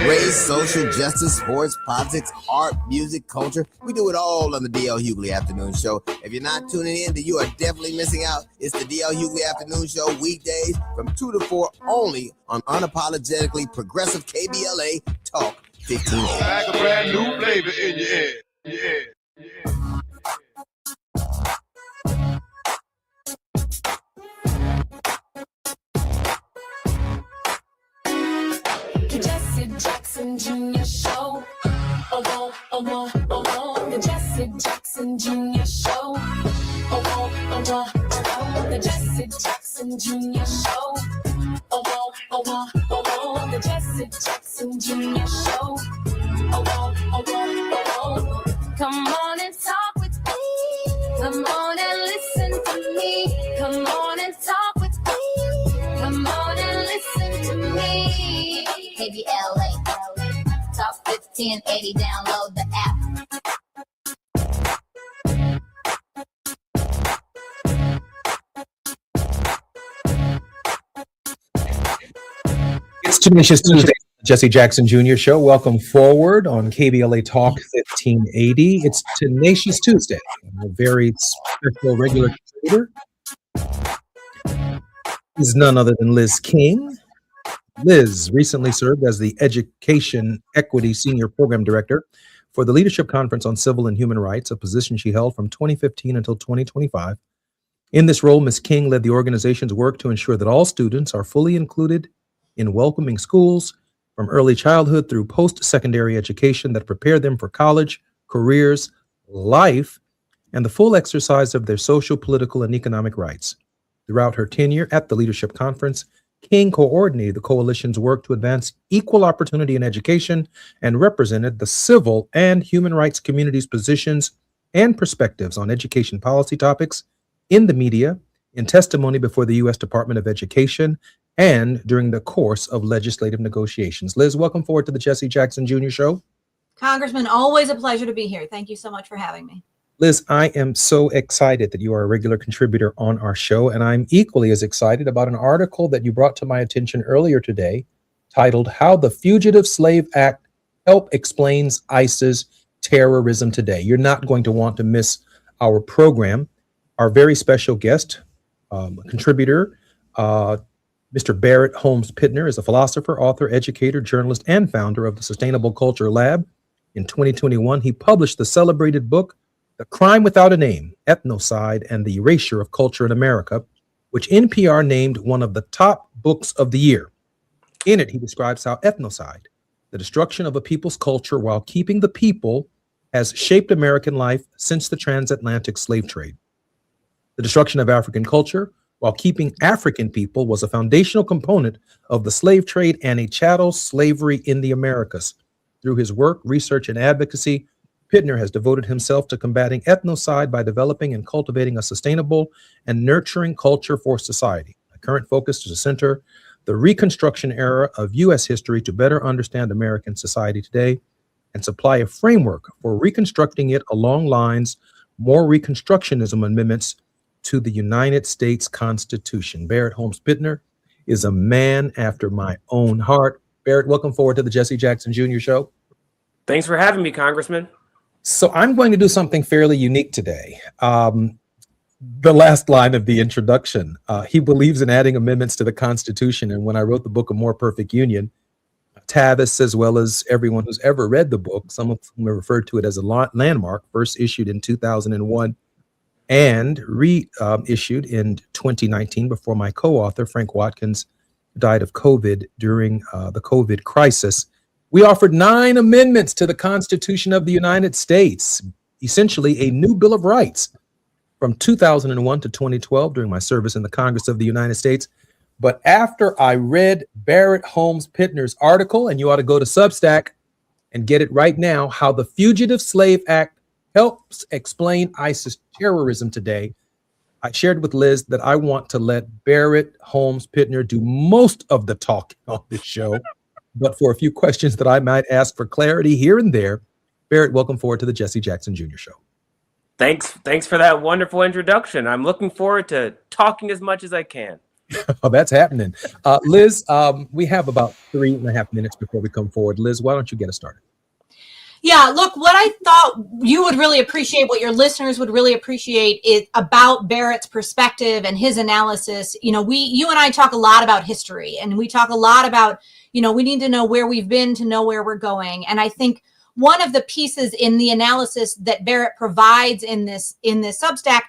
Race, social justice, sports, politics, art, music, culture. We do it all on the D.L. Hughley Afternoon Show. If you're not tuning in, then you are definitely missing out. It's the D.L. Hughley Afternoon Show weekdays from 2 to 4 only on unapologetically progressive KBLA Talk 15. Like a brand new flavor in your head. Yeah. Jesse Jackson Jr. Show. Oh, oh, oh, oh, the Jesse Jackson Jr. Show. Oh, oh, oh, the Jesse Jackson Jr. Show. Oh, oh, oh, the Jesse Jackson Jr. Show. Oh, oh, come on and talk with me. Come on and listen to me. Come on and talk with me. Come on and listen to me. KBLA, Talk 1580, download the app. It's Tenacious Tuesday, Jesse Jackson Jr. Show. Welcome forward on KBLA Talk 1580. It's Tenacious Tuesday. A very special regular contributor is none other than Liz King. Liz recently served as the Education Equity Senior Program Director for the Leadership Conference on Civil and Human Rights, a position she held from 2015 until 2025. In this role, Ms. King led the organization's work to ensure that all students are fully included in welcoming schools from early childhood through post-secondary education that prepare them for college, careers, life, and the full exercise of their social, political, and economic rights. Throughout her tenure at the Leadership Conference, King coordinated the coalition's work to advance equal opportunity in education and represented the civil and human rights community's positions and perspectives on education policy topics in the media, in testimony before the U.S. Department of Education, and during the course of legislative negotiations. Liz, welcome forward to the Jesse Jackson Jr. Show. Congressman, always a pleasure to be here. Thank you so much for having me. Liz, I am so excited that you are a regular contributor on our show, and I'm equally as excited about an article that you brought to my attention earlier today titled, How the Fugitive Slave Act Help Explains ICE's Terrorism Today. You're not going to want to miss our program. Our very special guest, contributor, Mr. Barrett Holmes Pittner, is a philosopher, author, educator, journalist, and founder of the Sustainable Culture Lab. In 2021, he published the celebrated book, The Crime Without a Name, Ethnocide and the Erasure of Culture in America, which NPR named one of the top books of the year. In it, he describes how ethnocide, the destruction of a people's culture while keeping the people, has shaped American life since the transatlantic slave trade. The destruction of African culture while keeping African people was a foundational component of the slave trade and a chattel slavery in the Americas. Through his work, research, and advocacy, Pittner has devoted himself to combating ethnocide by developing and cultivating a sustainable and nurturing culture for society. A current focus is to center the Reconstruction era of U.S. history to better understand American society today and supply a framework for reconstructing it along lines more Reconstructionism amendments to the United States Constitution. Barrett Holmes Pittner is a man after my own heart. Barrett, welcome forward to the Jesse Jackson Jr. Show. Thanks for having me, Congressman. So I'm going to do something fairly unique today. The last line of the introduction, he believes in adding amendments to the Constitution. And when I wrote the book, A More Perfect Union, Tavis, as well as everyone who's ever read the book, some of whom have referred to it as a landmark, first issued in 2001 and reissued in 2019 before my co-author, Frank Watkins, died of COVID during the COVID crisis. We offered 9 amendments to the Constitution of the United States, essentially a new Bill of Rights from 2001 to 2012 during my service in the Congress of the United States. But after I read Barrett Holmes Pittner's article, and you ought to go to Substack and get it right now, How the Fugitive Slave Act Helps Explain ISIS Terrorism Today, I shared with Liz that I want to let Barrett Holmes Pittner do most of the talking on this show. But for a few questions that I might ask for clarity here and there, Barrett, welcome forward to the Jesse Jackson Jr. Show. Thanks for that wonderful introduction. I'm looking forward to talking as much as I can. Oh, that's happening. Liz, we have about 3.5 minutes before we come forward. Liz, why don't you get us started? Yeah, look, what I thought you would really appreciate, what your listeners would really appreciate, is about Barrett's perspective and his analysis. You know, you and I talk a lot about history, and we talk a lot about, you know, we need to know where we've been to know where we're going. And I think one of the pieces in the analysis that Barrett provides in this Substack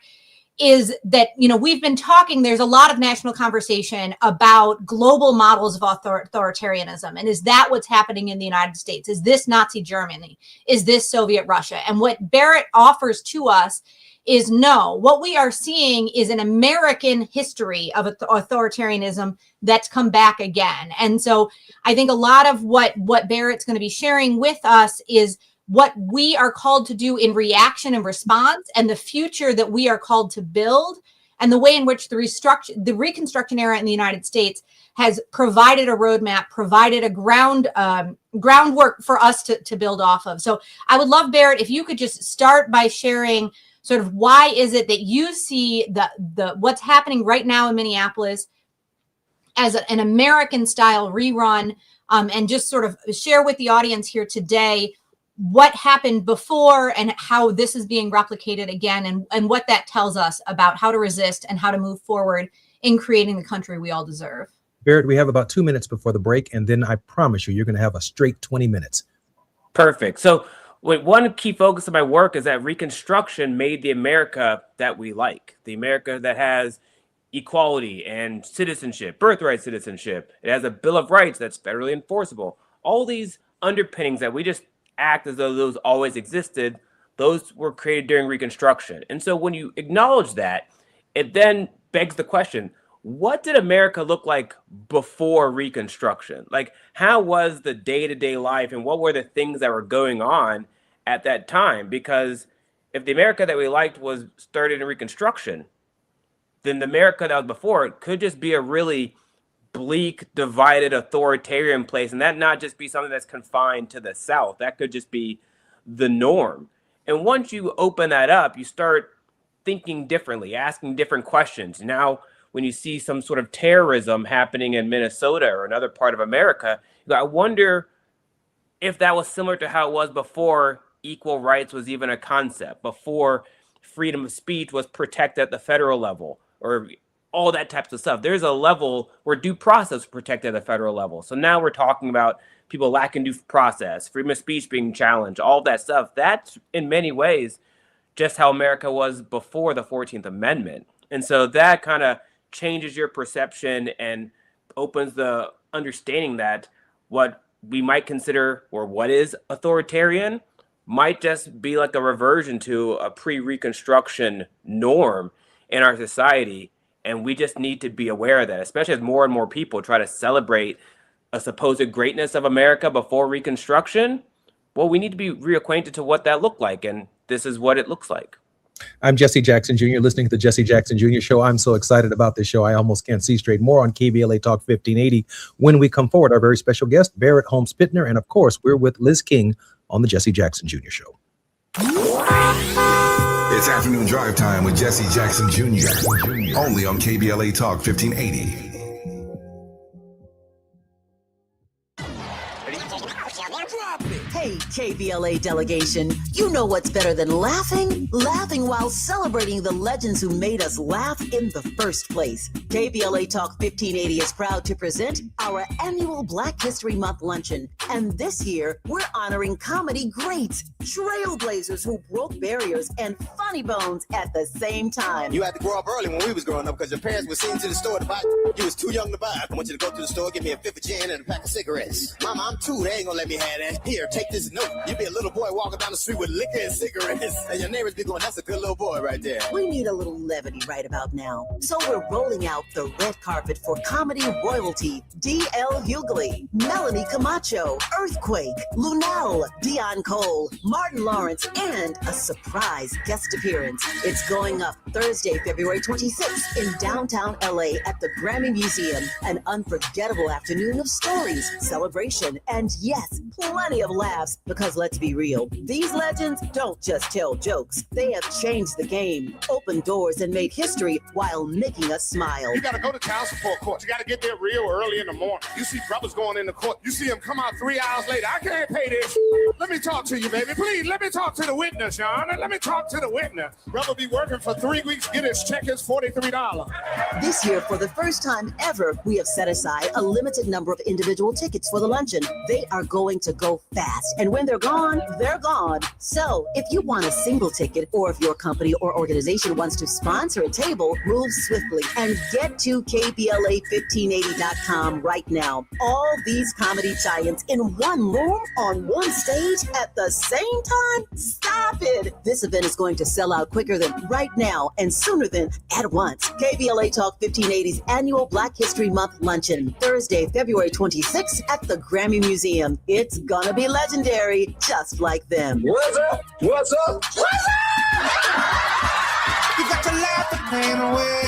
is that, you know, we've been talking, there's a lot of national conversation about global models of authoritarianism. And is that what's happening in the United States? Is this Nazi Germany? Is this Soviet Russia? And what Barrett offers to us is no, what we are seeing is an American history of authoritarianism that's come back again. And so I think a lot of what Barrett's going to be sharing with us is what we are called to do in reaction and response, and the future that we are called to build, and the way in which the Reconstruction era in the United States has provided a roadmap, provided a groundwork for us to build off of. So I would love, Barrett, if you could just start by sharing sort of why is it that you see the what's happening right now in Minneapolis as an American style rerun, and just sort of share with the audience here today what happened before and how this is being replicated again, and what that tells us about how to resist and how to move forward in creating the country we all deserve. Barrett, we have about 2 minutes before the break, and then I promise you're going to have a straight 20 minutes. Perfect. So one key focus of my work is that Reconstruction made the America that we like, the America that has equality and citizenship, birthright citizenship. It has a Bill of Rights that's federally enforceable. All these underpinnings that we just act as though those always existed, those were created during Reconstruction. And so when you acknowledge that, it then begs the question, what did America look like before Reconstruction? Like, how was the day-to-day life, and what were the things that were going on at that time? Because if the America that we liked was started in Reconstruction, then the America that was before it could just be a really bleak, divided, authoritarian place, and that not just be something that's confined to the South. That could just be the norm. And once you open that up, you start thinking differently, asking different questions. Now, when you see some sort of terrorism happening in Minnesota or another part of America, you go, I wonder if that was similar to how it was before equal rights was even a concept, before freedom of speech was protected at the federal level, or all that types of stuff. There's a level where due process is protected at the federal level. So now we're talking about people lacking due process, freedom of speech being challenged, all that stuff. That's in many ways just how America was before the 14th Amendment. And so that kind of changes your perception and opens the understanding that what we might consider or what is authoritarian might just be like a reversion to a pre-Reconstruction norm in our society. And we just need to be aware of that, especially as more and more people try to celebrate a supposed greatness of America before Reconstruction. Well, we need to be reacquainted to what that looked like. And this is what it looks like. I'm Jesse Jackson Jr., listening to the Jesse Jackson Jr. Show. I'm so excited about this show. I almost can't see straight. More on KBLA Talk 1580 when we come forward. Our very special guest, Barrett Holmes Pittner. And of course, we're with Liz King on the Jesse Jackson Jr. Show. It's afternoon drive time with Jesse Jackson Jr. Only on KBLA Talk 1580. Hey, KBLA delegation, you know what's better than laughing? Laughing while celebrating the legends who made us laugh in the first place. KBLA Talk 1580 is proud to present our annual Black History Month luncheon. And this year, we're honoring comedy greats, trailblazers who broke barriers, and funny bones at the same time. You had to grow up early when we was growing up because your parents were seen to the store to buy. You was too young to buy. I want you to go to the store, give me a fifth of gin and a pack of cigarettes. Mama, I'm two. They ain't gonna let me have that. Here, take this note. You be a little boy walking down the street with liquor and cigarettes. And your neighbors be going, that's a good little boy right there. We need a little levity right about now. So we're rolling out the red carpet for comedy royalty. D.L. Hughley, Melanie Camacho, Earthquake, Lunel, Dion Cole, Martin Lawrence, and a surprise guest appearance. It's going up Thursday, February 26th in downtown LA at the Grammy Museum. An unforgettable afternoon of stories, celebration, and yes, plenty of laughs. Because let's be real, these legends don't just tell jokes. They have changed the game, opened doors, and made history while making us smile. You gotta go to child support court. You gotta get there real early in the morning. You see brothers going in the court. You see them come out 3 hours later. I can't pay this. Let me talk to you, baby. Please, let me talk to the witness, Your Honor. Let me talk to the witness. Brother be working for 3 weeks, get his check is $43. This year, for the first time ever, we have set aside a limited number of individual tickets for the luncheon. They are going to go fast, and when they're gone, they're gone. So if you want a single ticket, or if your company or organization wants to sponsor a table, move swiftly and get to KBLA1580.com right now. All these comedy giants in one room on one stage at the same time? Stop it! This event is going to sell out quicker than right now and sooner than at once. KBLA Talk 1580's annual Black History Month luncheon, Thursday, February 26th at the Grammy Museum. It's gonna be legendary, just like them. What's up? What's up? You got to laugh the pain away.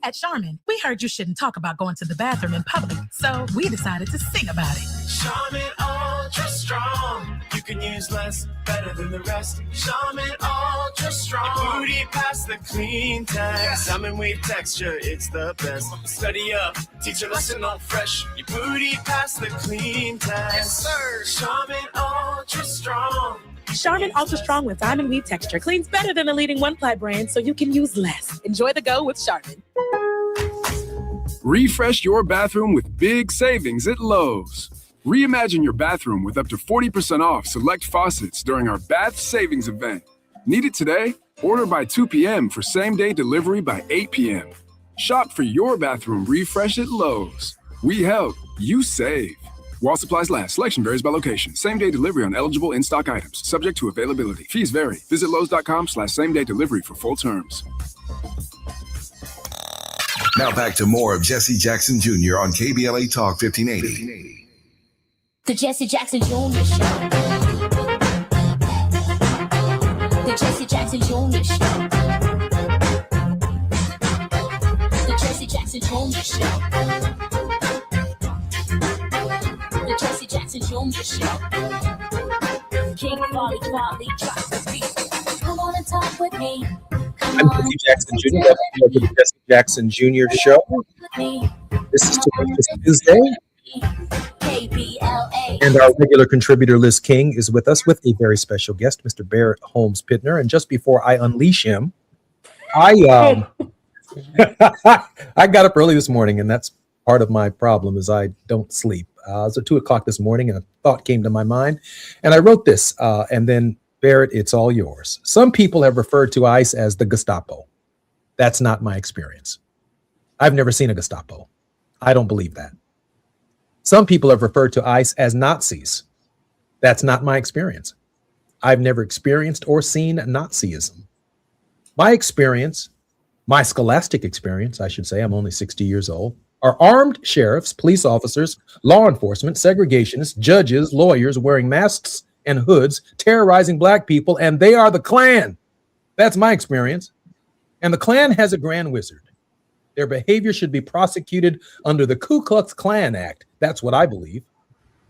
At Charmin, we heard you shouldn't talk about going to the bathroom in public, so we decided to sing about it. Charmin Ultra Strong. You can use less, better than the rest. Charmin Ultra Strong. Your booty past the clean test. Yes. Salmon weave texture, it's the best. Study up, teach a lesson all fresh. Your booty past the clean test. Yes, sir. Charmin Ultra Strong. Charmin Ultra Strong with diamond weave texture cleans better than the leading one-ply brand, so you can use less. Enjoy the go with Charmin. Refresh your bathroom with big savings at Lowe's. Reimagine your bathroom with up to 40% off select faucets during our Bath Savings event. Need it today? Order by 2 p.m. for same-day delivery by 8 p.m. Shop for your bathroom refresh at Lowe's. We help, you save. While supplies last, selection varies by location. Same-day delivery on eligible in-stock items, subject to availability. Fees vary. Visit Lowes.com/same-day delivery for full terms. Now back to more of Jesse Jackson Jr. on KBLA Talk 1580. The Jesse Jackson Jr. Show. The Jesse Jackson Jr. Show. The Jesse Jackson Jr. Show. The Jesse Jackson Jr. Show. King Quality drop the beat. Come on and talk with me. I'm Jesse Jackson Jr. Welcome to the Jesse Jackson Jr. Show. This is Tuesday. And our regular contributor, Liz King, is with us with a very special guest, Mr. Barrett Holmes Pittner. And just before I unleash him, I got up early this morning, and that's part of my problem is I don't sleep. It was at 2 o'clock this morning, and a thought came to my mind. And I wrote this, and then, Barrett, it's all yours. Some people have referred to ICE as the Gestapo. That's not my experience. I've never seen a Gestapo. I don't believe that. Some people have referred to ICE as Nazis. That's not my experience. I've never experienced or seen Nazism. My experience, my scholastic experience, I should say, I'm only 60 years old, are armed sheriffs, police officers, law enforcement, segregationists, judges, lawyers wearing masks and hoods, terrorizing Black people, and they are the Klan. That's my experience. And the Klan has a grand wizard. Their behavior should be prosecuted under the Ku Klux Klan Act. That's what I believe.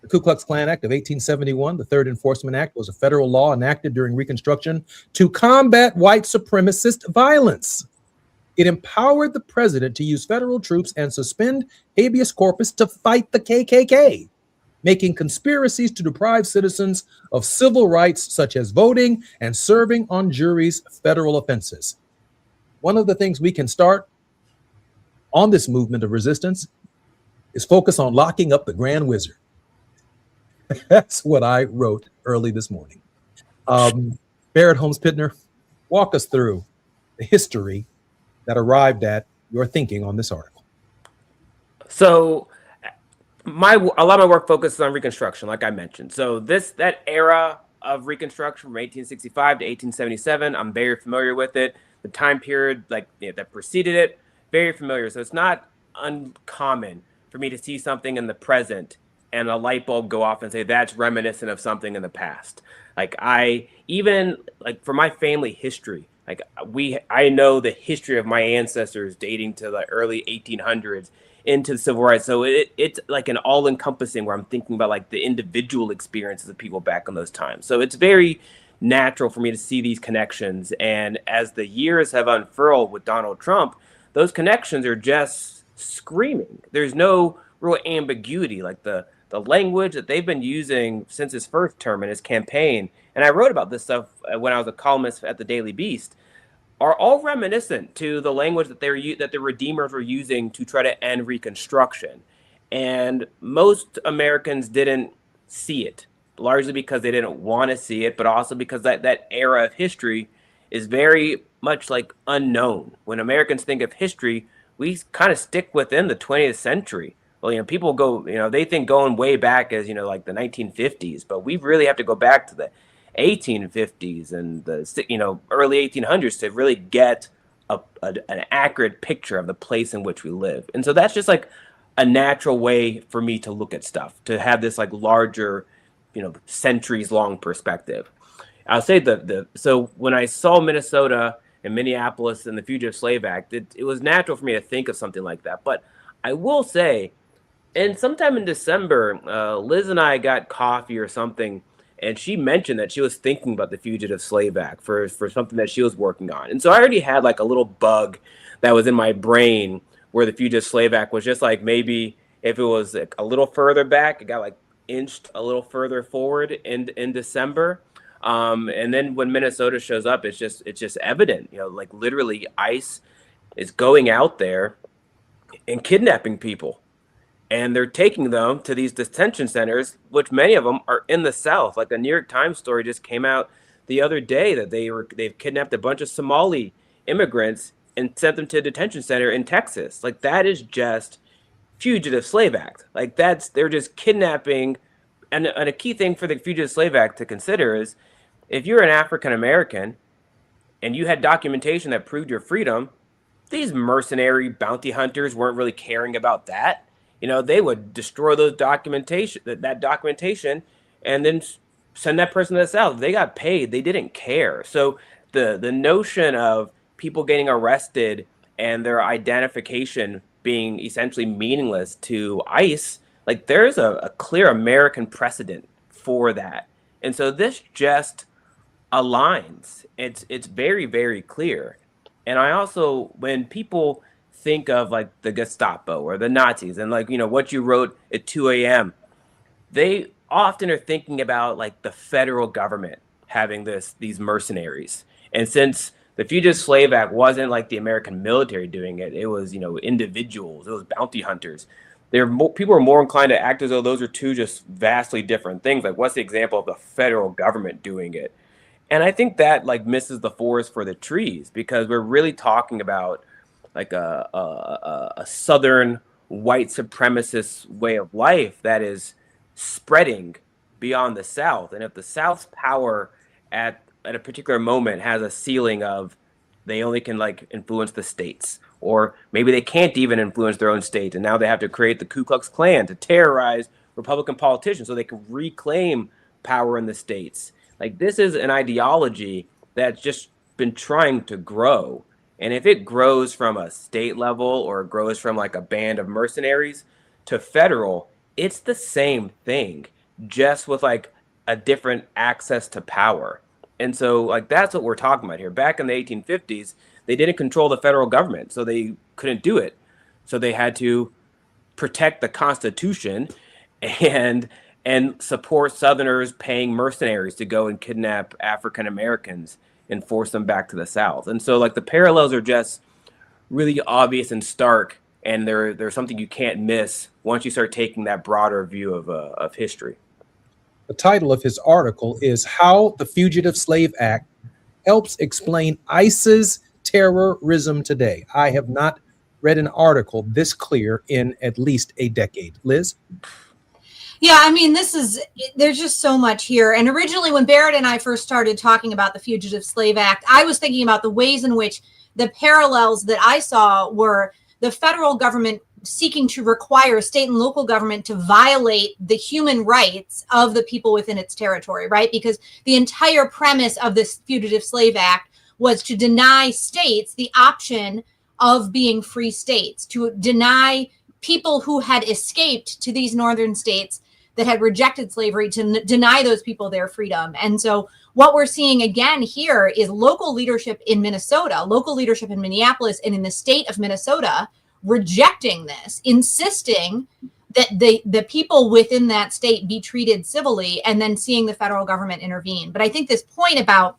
The Ku Klux Klan Act of 1871, the Third Enforcement Act, was a federal law enacted during Reconstruction to combat white supremacist violence. It empowered the president to use federal troops and suspend habeas corpus to fight the KKK, making conspiracies to deprive citizens of civil rights such as voting and serving on juries federal offenses. One of the things we can start on this movement of resistance is focus on locking up the Grand Wizard. That's what I wrote early this morning. Barrett Holmes Pittner, walk us through the history that arrived at your thinking on this article. So a lot of my work focuses on Reconstruction, like I mentioned. So that era of Reconstruction from 1865 to 1877, I'm very familiar with it. The time period that preceded it, very familiar. So it's not uncommon for me to see something in the present and a light bulb go off and say that's reminiscent of something in the past. For my family history, I know the history of my ancestors dating to the early 1800s into the civil rights. So it's like an all-encompassing where I'm thinking about the individual experiences of people back in those times. So it's very natural for me to see these connections. And as the years have unfurled with Donald Trump, those connections are just screaming. There's no real ambiguity. The language that they've been using since his first term in his campaign, and I wrote about this stuff when I was a columnist at the Daily Beast, are all reminiscent to the language that the Redeemers were using to try to end Reconstruction. And most Americans didn't see it, largely because they didn't want to see it, but also because that era of history is very much unknown. When Americans think of history, we kind of stick within the 20th century. Well, people go, they think going way back as, the 1950s, but we really have to go back to the 1850s and the, early 1800s to really get an accurate picture of the place in which we live. And so that's just a natural way for me to look at stuff, to have this larger, centuries long perspective. I'll say so when I saw Minnesota and Minneapolis and the Fugitive Slave Act, it was natural for me to think of something like that. But I will say, and sometime in December, Liz and I got coffee or something, and she mentioned that she was thinking about the Fugitive Slave Act for something that she was working on. And so I already had a little bug that was in my brain where the Fugitive Slave Act was just maybe if it was a little further back, it got inched a little further forward in December. And then when Minnesota shows up, it's just evident, literally ICE is going out there and kidnapping people. And they're taking them to these detention centers, which many of them are in the South. A New York Times story just came out the other day that they've kidnapped a bunch of Somali immigrants and sent them to a detention center in Texas. That is just Fugitive Slave Act. They're just kidnapping. And a key thing for the Fugitive Slave Act to consider is if you're an African American and you had documentation that proved your freedom, these mercenary bounty hunters weren't really caring about that. They would destroy that documentation and then send that person to the South. If they got paid, they didn't care. So the notion of people getting arrested and their identification being essentially meaningless to ICE, there's a clear American precedent for that. And so this just aligns. It's very, very clear. And I also, when people think of the Gestapo or the Nazis and what you wrote at 2 a.m., they often are thinking about the federal government having these mercenaries. And since the Fugitive Slave Act wasn't the American military doing it, it was individuals, it was bounty hunters. People are more inclined to act as though those are two just vastly different things. What's the example of the federal government doing it? And I think that like misses the forest for the trees, because we're really talking about like a Southern white supremacist way of life that is spreading beyond the South. And if the South's power at a particular moment has a ceiling of they only can like influence the states, or maybe they can't even influence their own state, and now they have to create the Ku Klux Klan to terrorize Republican politicians so they can reclaim power in the states. Like, this is an ideology that's just been trying to grow. And if it grows from a state level or it grows from like a band of mercenaries to federal, it's the same thing, just with like a different access to power. And so like that's what we're talking about here. Back in the 1850s, they didn't control the federal government, so they couldn't do it. So they had to protect the Constitution and support Southerners paying mercenaries to go and kidnap African Americans and force them back to the South. And so like the parallels are just really obvious and stark, and they're something you can't miss once you start taking that broader view of history. The title of his article is How the Fugitive Slave Act Helps Explain ICE's Terrorism Today. I have not read an article this clear in at least a decade. Liz? Yeah, I mean, there's just so much here. And originally when Barrett and I first started talking about the Fugitive Slave Act, I was thinking about the ways in which the parallels that I saw were the federal government seeking to require state and local government to violate the human rights of the people within its territory, right? Because the entire premise of this Fugitive Slave Act was to deny states the option of being free states, to deny people who had escaped to these northern states that had rejected slavery, to deny those people their freedom. And so what we're seeing again here is local leadership in Minnesota, local leadership in Minneapolis, and in the state of Minnesota rejecting this, insisting that the people within that state be treated civilly, and then seeing the federal government intervene. But I think this point about,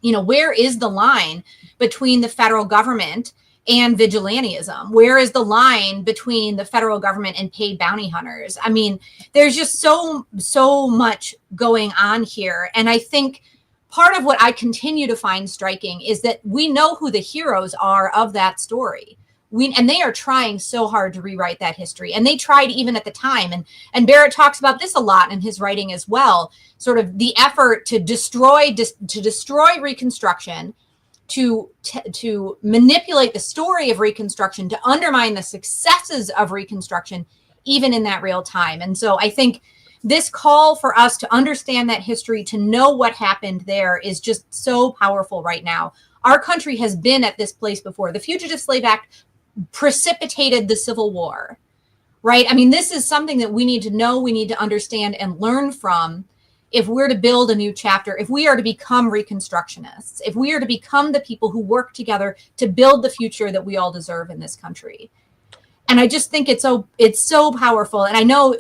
where is the line between the federal government and vigilantism? Where is the line between the federal government and paid bounty hunters? I mean, there's just so much going on here. And I think part of what I continue to find striking is that we know who the heroes are of that story. And they are trying so hard to rewrite that history. And they tried even at the time. And Barrett talks about this a lot in his writing as well, sort of the effort to destroy Reconstruction, to manipulate the story of Reconstruction, to undermine the successes of Reconstruction, even in that real time. And so I think this call for us to understand that history, to know what happened there, is just so powerful right now. Our country has been at this place before. The Fugitive Slave Act precipitated the Civil War, right? I mean, this is something that we need to know, we need to understand and learn from if we're to build a new chapter, if we are to become Reconstructionists, if we are to become the people who work together to build the future that we all deserve in this country. And I just think it's so powerful. And I know,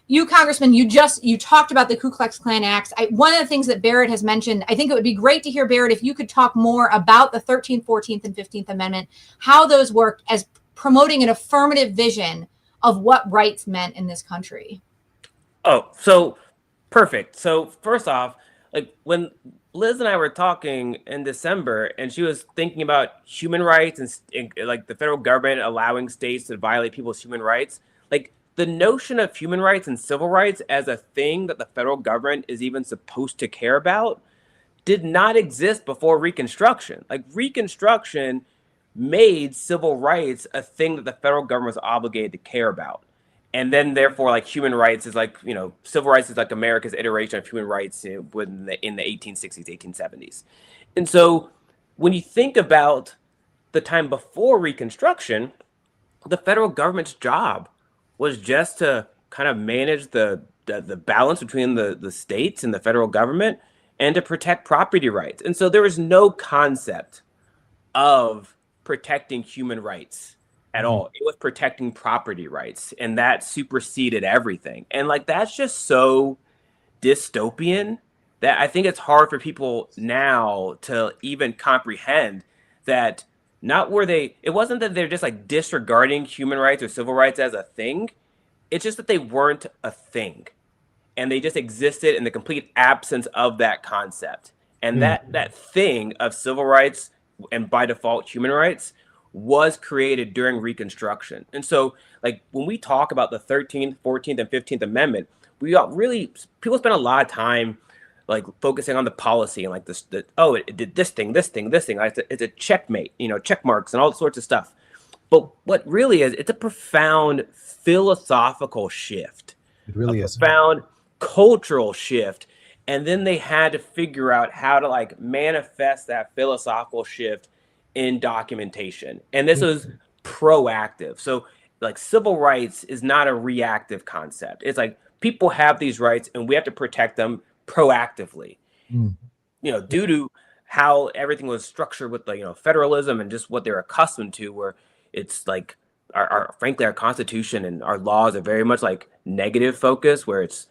you, Congressman, you talked about the Ku Klux Klan Acts. One of the things that Barrett has mentioned, I think it would be great to hear, Barrett, if you could talk more about the 13th, 14th, and 15th Amendment, how those work as promoting an affirmative vision of what rights meant in this country. Oh, so perfect. So first off, like when Liz and I were talking in December, and she was thinking about human rights and like the federal government allowing states to violate people's human rights, like the notion of human rights and civil rights as a thing that the federal government is even supposed to care about did not exist before Reconstruction. Like, Reconstruction made civil rights a thing that the federal government was obligated to care about. And then therefore, like, human rights is like, civil rights is like America's iteration of human rights in the 1860s, 1870s. And so when you think about the time before Reconstruction, the federal government's job was just to kind of manage the balance between the states and the federal government, and to protect property rights. And so there was no concept of protecting human rights at all. It was protecting property rights, and that superseded everything. And like, that's just so dystopian that I think it's hard for people now to even comprehend that. It wasn't that they're just like disregarding human rights or civil rights as a thing. It's just that they weren't a thing, and they just existed in the complete absence of that concept. And that thing of civil rights and by default human rights was created during Reconstruction. And so, like, when we talk about the 13th, 14th, and 15th Amendment, people spend a lot of time like focusing on the policy and like it did this thing. It's a checkmate, check marks and all sorts of stuff. But what really is, it's a profound philosophical shift. It really is. Profound cultural shift. And then they had to figure out how to like manifest that philosophical shift in documentation. And this was proactive. So like civil rights is not a reactive concept. It's like people have these rights and we have to protect them proactively. Due to how everything was structured with the federalism and just what they're accustomed to, where it's like frankly our Constitution and our laws are very much like negative focus, where it's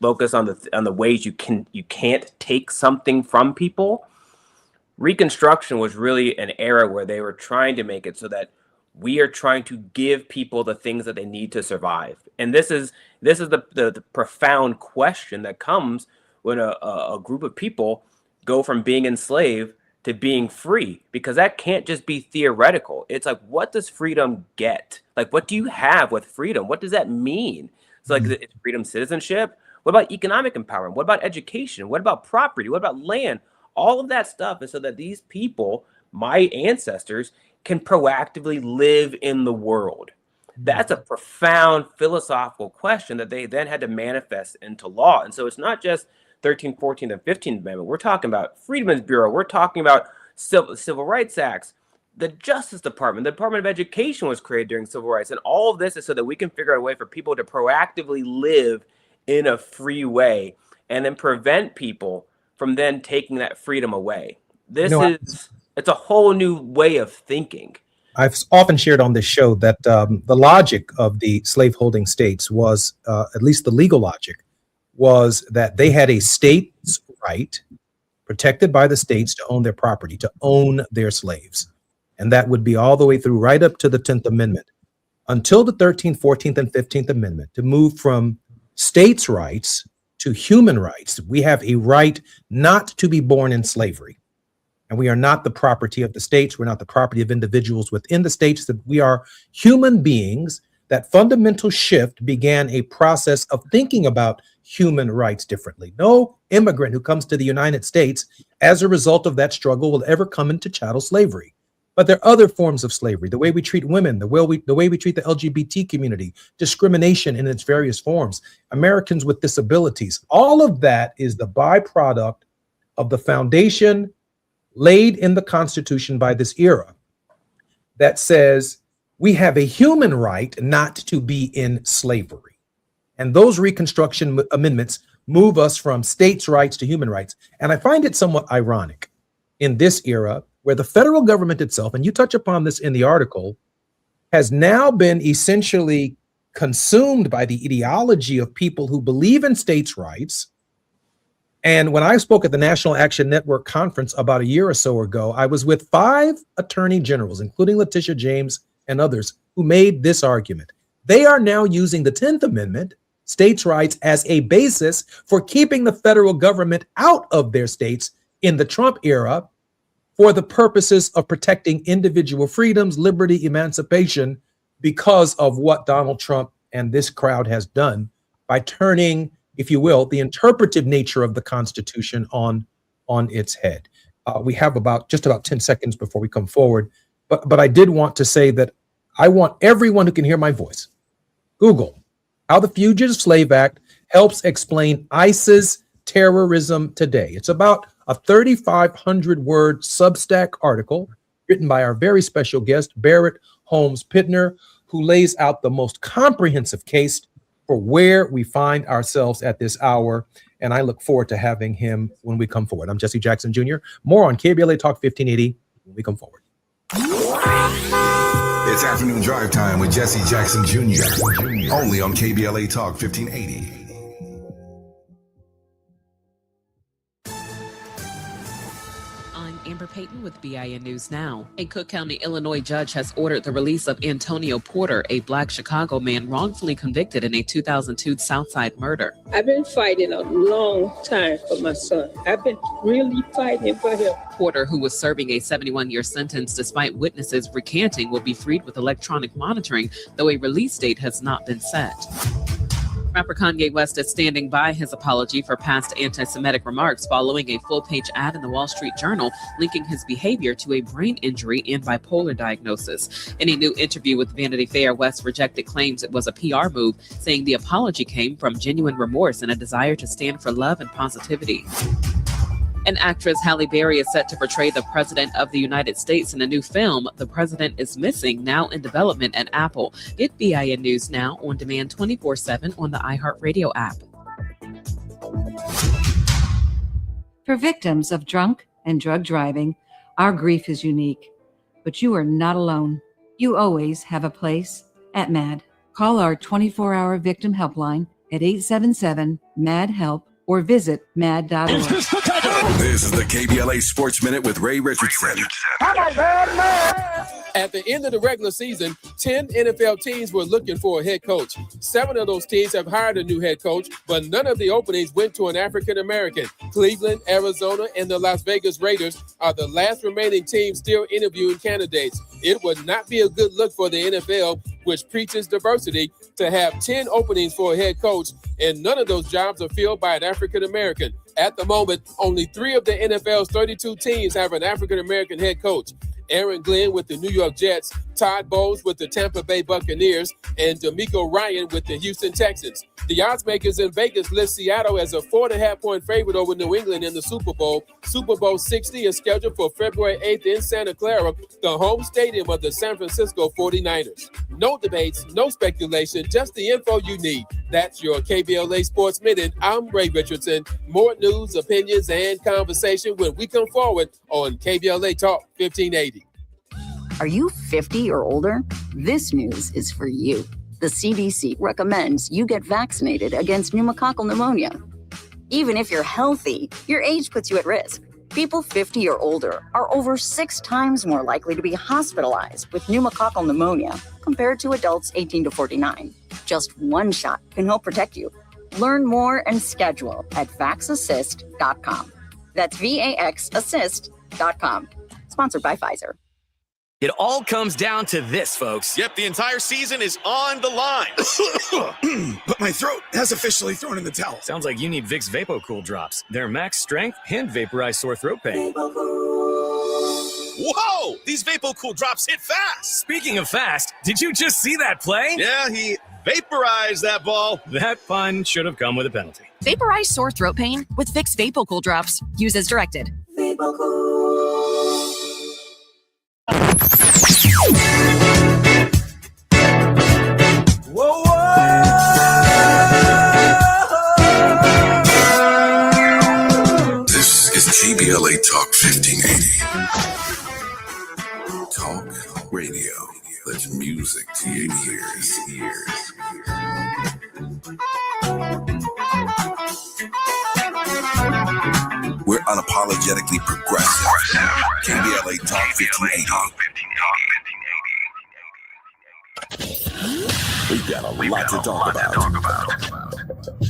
focused on the ways you can't take something from people. Reconstruction was really an era where they were trying to make it so that we are trying to give people the things that they need to survive. And this is the profound question that comes when a group of people go from being enslaved to being free, because that can't just be theoretical. It's like, what does freedom get? Like, what do you have with freedom? What does that mean? It's like, it's freedom, citizenship. What about economic empowerment? What about education? What about property? What about land? All of that stuff is so that these people, my ancestors, can proactively live in the world. That's a profound philosophical question that they then had to manifest into law. And so it's not just 13th, 14th, and 15th Amendment. We're talking about Freedmen's Bureau. We're talking about Civil Rights Acts. The Justice Department, the Department of Education was created during civil rights. And all of this is so that we can figure out a way for people to proactively live in a free way and then prevent people from then taking that freedom away. It's a whole new way of thinking. I've often shared on this show that the logic of the slaveholding states was, at least the legal logic, was that they had a state's right protected by the states to own their property, to own their slaves. And that would be all the way through right up to the 10th Amendment. Until the 13th, 14th, and 15th Amendment, to move from states' rights to human rights, we have a right not to be born in slavery. And we are not the property of the states. We're not the property of individuals within the states. That we are human beings. That fundamental shift began a process of thinking about human rights differently. No immigrant who comes to the United States as a result of that struggle will ever come into chattel slavery. But there are other forms of slavery, the way we treat women, the way we treat the LGBT community, discrimination in its various forms, Americans with disabilities. All of that is the byproduct of the foundation laid in the Constitution by this era that says we have a human right not to be in slavery. And those Reconstruction amendments move us from states' rights to human rights. And I find it somewhat ironic in this era where the federal government itself, and you touch upon this in the article, has now been essentially consumed by the ideology of people who believe in states' rights. And when I spoke at the National Action Network conference about a year or so ago, I was with 5 attorney generals, including Letitia James and others, who made this argument. They are now using the 10th Amendment, states' rights, as a basis for keeping the federal government out of their states in the Trump era for the purposes of protecting individual freedoms, liberty, emancipation, because of what Donald Trump and this crowd has done by turning, if you will, the interpretive nature of the Constitution on its head. We have just about 10 seconds before we come forward, but I did want to say that I want everyone who can hear my voice, Google how the Fugitive Slave Act helps explain ICE's terrorism today. It's about a 3,500-word Substack article written by our very special guest, Barrett Holmes Pittner, who lays out the most comprehensive case for where we find ourselves at this hour. And I look forward to having him when we come forward. I'm Jesse Jackson Jr. More on KBLA Talk 1580 when we come forward. It's Afternoon Drive Time with Jesse Jackson Jr. Only on KBLA Talk 1580. Amber Payton with BIN News Now. A Cook County, Illinois judge has ordered the release of Antonio Porter, a Black Chicago man wrongfully convicted in a 2002 Southside murder. I've been fighting a long time for my son. I've been really fighting for him. Porter, who was serving a 71-year sentence despite witnesses recanting, will be freed with electronic monitoring, though a release date has not been set. Rapper Kanye West is standing by his apology for past anti-Semitic remarks following a full-page ad in the Wall Street Journal linking his behavior to a brain injury and bipolar diagnosis. In a new interview with Vanity Fair, West rejected claims it was a PR move, saying the apology came from genuine remorse and a desire to stand for love and positivity. And actress Halle Berry is set to portray the President of the United States in a new film, The President is Missing, now in development at Apple. Get BIN News Now on demand 24/7 on the iHeartRadio app. For victims of drunk and drug driving, our grief is unique. But you are not alone. You always have a place at MAD. Call our 24-hour victim helpline at 877-MAD-HELP or visit mad.org. This is the KBLA Sports Minute with Ray Richardson. At the end of the regular season, 10 NFL teams were looking for a head coach. 7 of those teams have hired a new head coach, but none of the openings went to an African-American. Cleveland, Arizona, and the Las Vegas Raiders are the last remaining teams still interviewing candidates. It would not be a good look for the NFL, which preaches diversity, to have 10 openings for a head coach, and none of those jobs are filled by an African-American. At the moment, only 3 of the NFL's 32 teams have an African-American head coach. Aaron Glenn with the New York Jets, Todd Bowles with the Tampa Bay Buccaneers, and D'Amico Ryan with the Houston Texans. The odds makers in Vegas list Seattle as a 4.5-point favorite over New England in the Super Bowl. Super Bowl 60 is scheduled for February 8th in Santa Clara, the home stadium of the San Francisco 49ers. No debates, no speculation, just the info you need. That's your KBLA Sports Minute. I'm Ray Richardson. More news, opinions, and conversation when we come forward on KBLA Talk 1580. Are you 50 or older? This news is for you. The CDC recommends you get vaccinated against pneumococcal pneumonia. Even if you're healthy, your age puts you at risk. People 50 or older are over 6 times more likely to be hospitalized with pneumococcal pneumonia compared to adults 18 to 49. Just one shot can help protect you. Learn more and schedule at vaxassist.com. That's VAXassist.com. Sponsored by Pfizer. It all comes down to this, folks. Yep, the entire season is on the line. But my throat has officially thrown in the towel. Sounds like you need Vicks VapoCool drops. They're max strength and vaporize sore throat pain. Whoa! These VapoCool drops hit fast. Speaking of fast, did you just see that play? Yeah, he vaporized that ball. That pun should have come with a penalty. Vaporize sore throat pain with Vicks VapoCool drops. Use as directed. VapoCool. Whoa, This is KBLA Talk 1580. Talk radio. That's music to your ears. We're unapologetically progressive. KBLA Talk 1580. We've got a lot to talk about.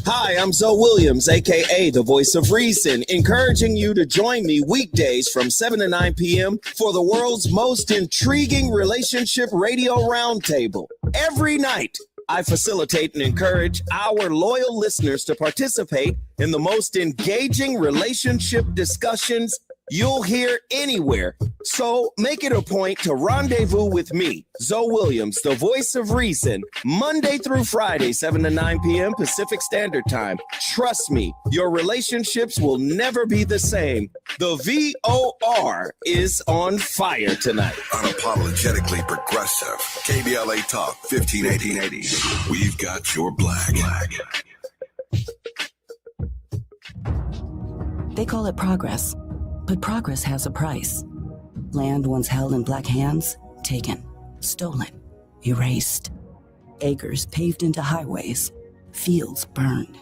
Hi, I'm Zoe Williams, aka the Voice of Reason, encouraging you to join me weekdays from 7 to 9 p.m. for the world's most intriguing relationship radio roundtable. Every night, I facilitate and encourage our loyal listeners to participate in the most engaging relationship discussions you'll hear anywhere. So make it a point to rendezvous with me, Zoe Williams, the Voice of Reason, Monday through Friday, 7 to 9 p.m. Pacific Standard Time. Trust me, your relationships will never be the same. The VOR is on fire tonight. Unapologetically progressive. KBLA Talk 1580. We've got your black. They call it progress. But progress has a price. Land once held in black hands, taken, stolen, erased. Acres paved into highways, fields burned.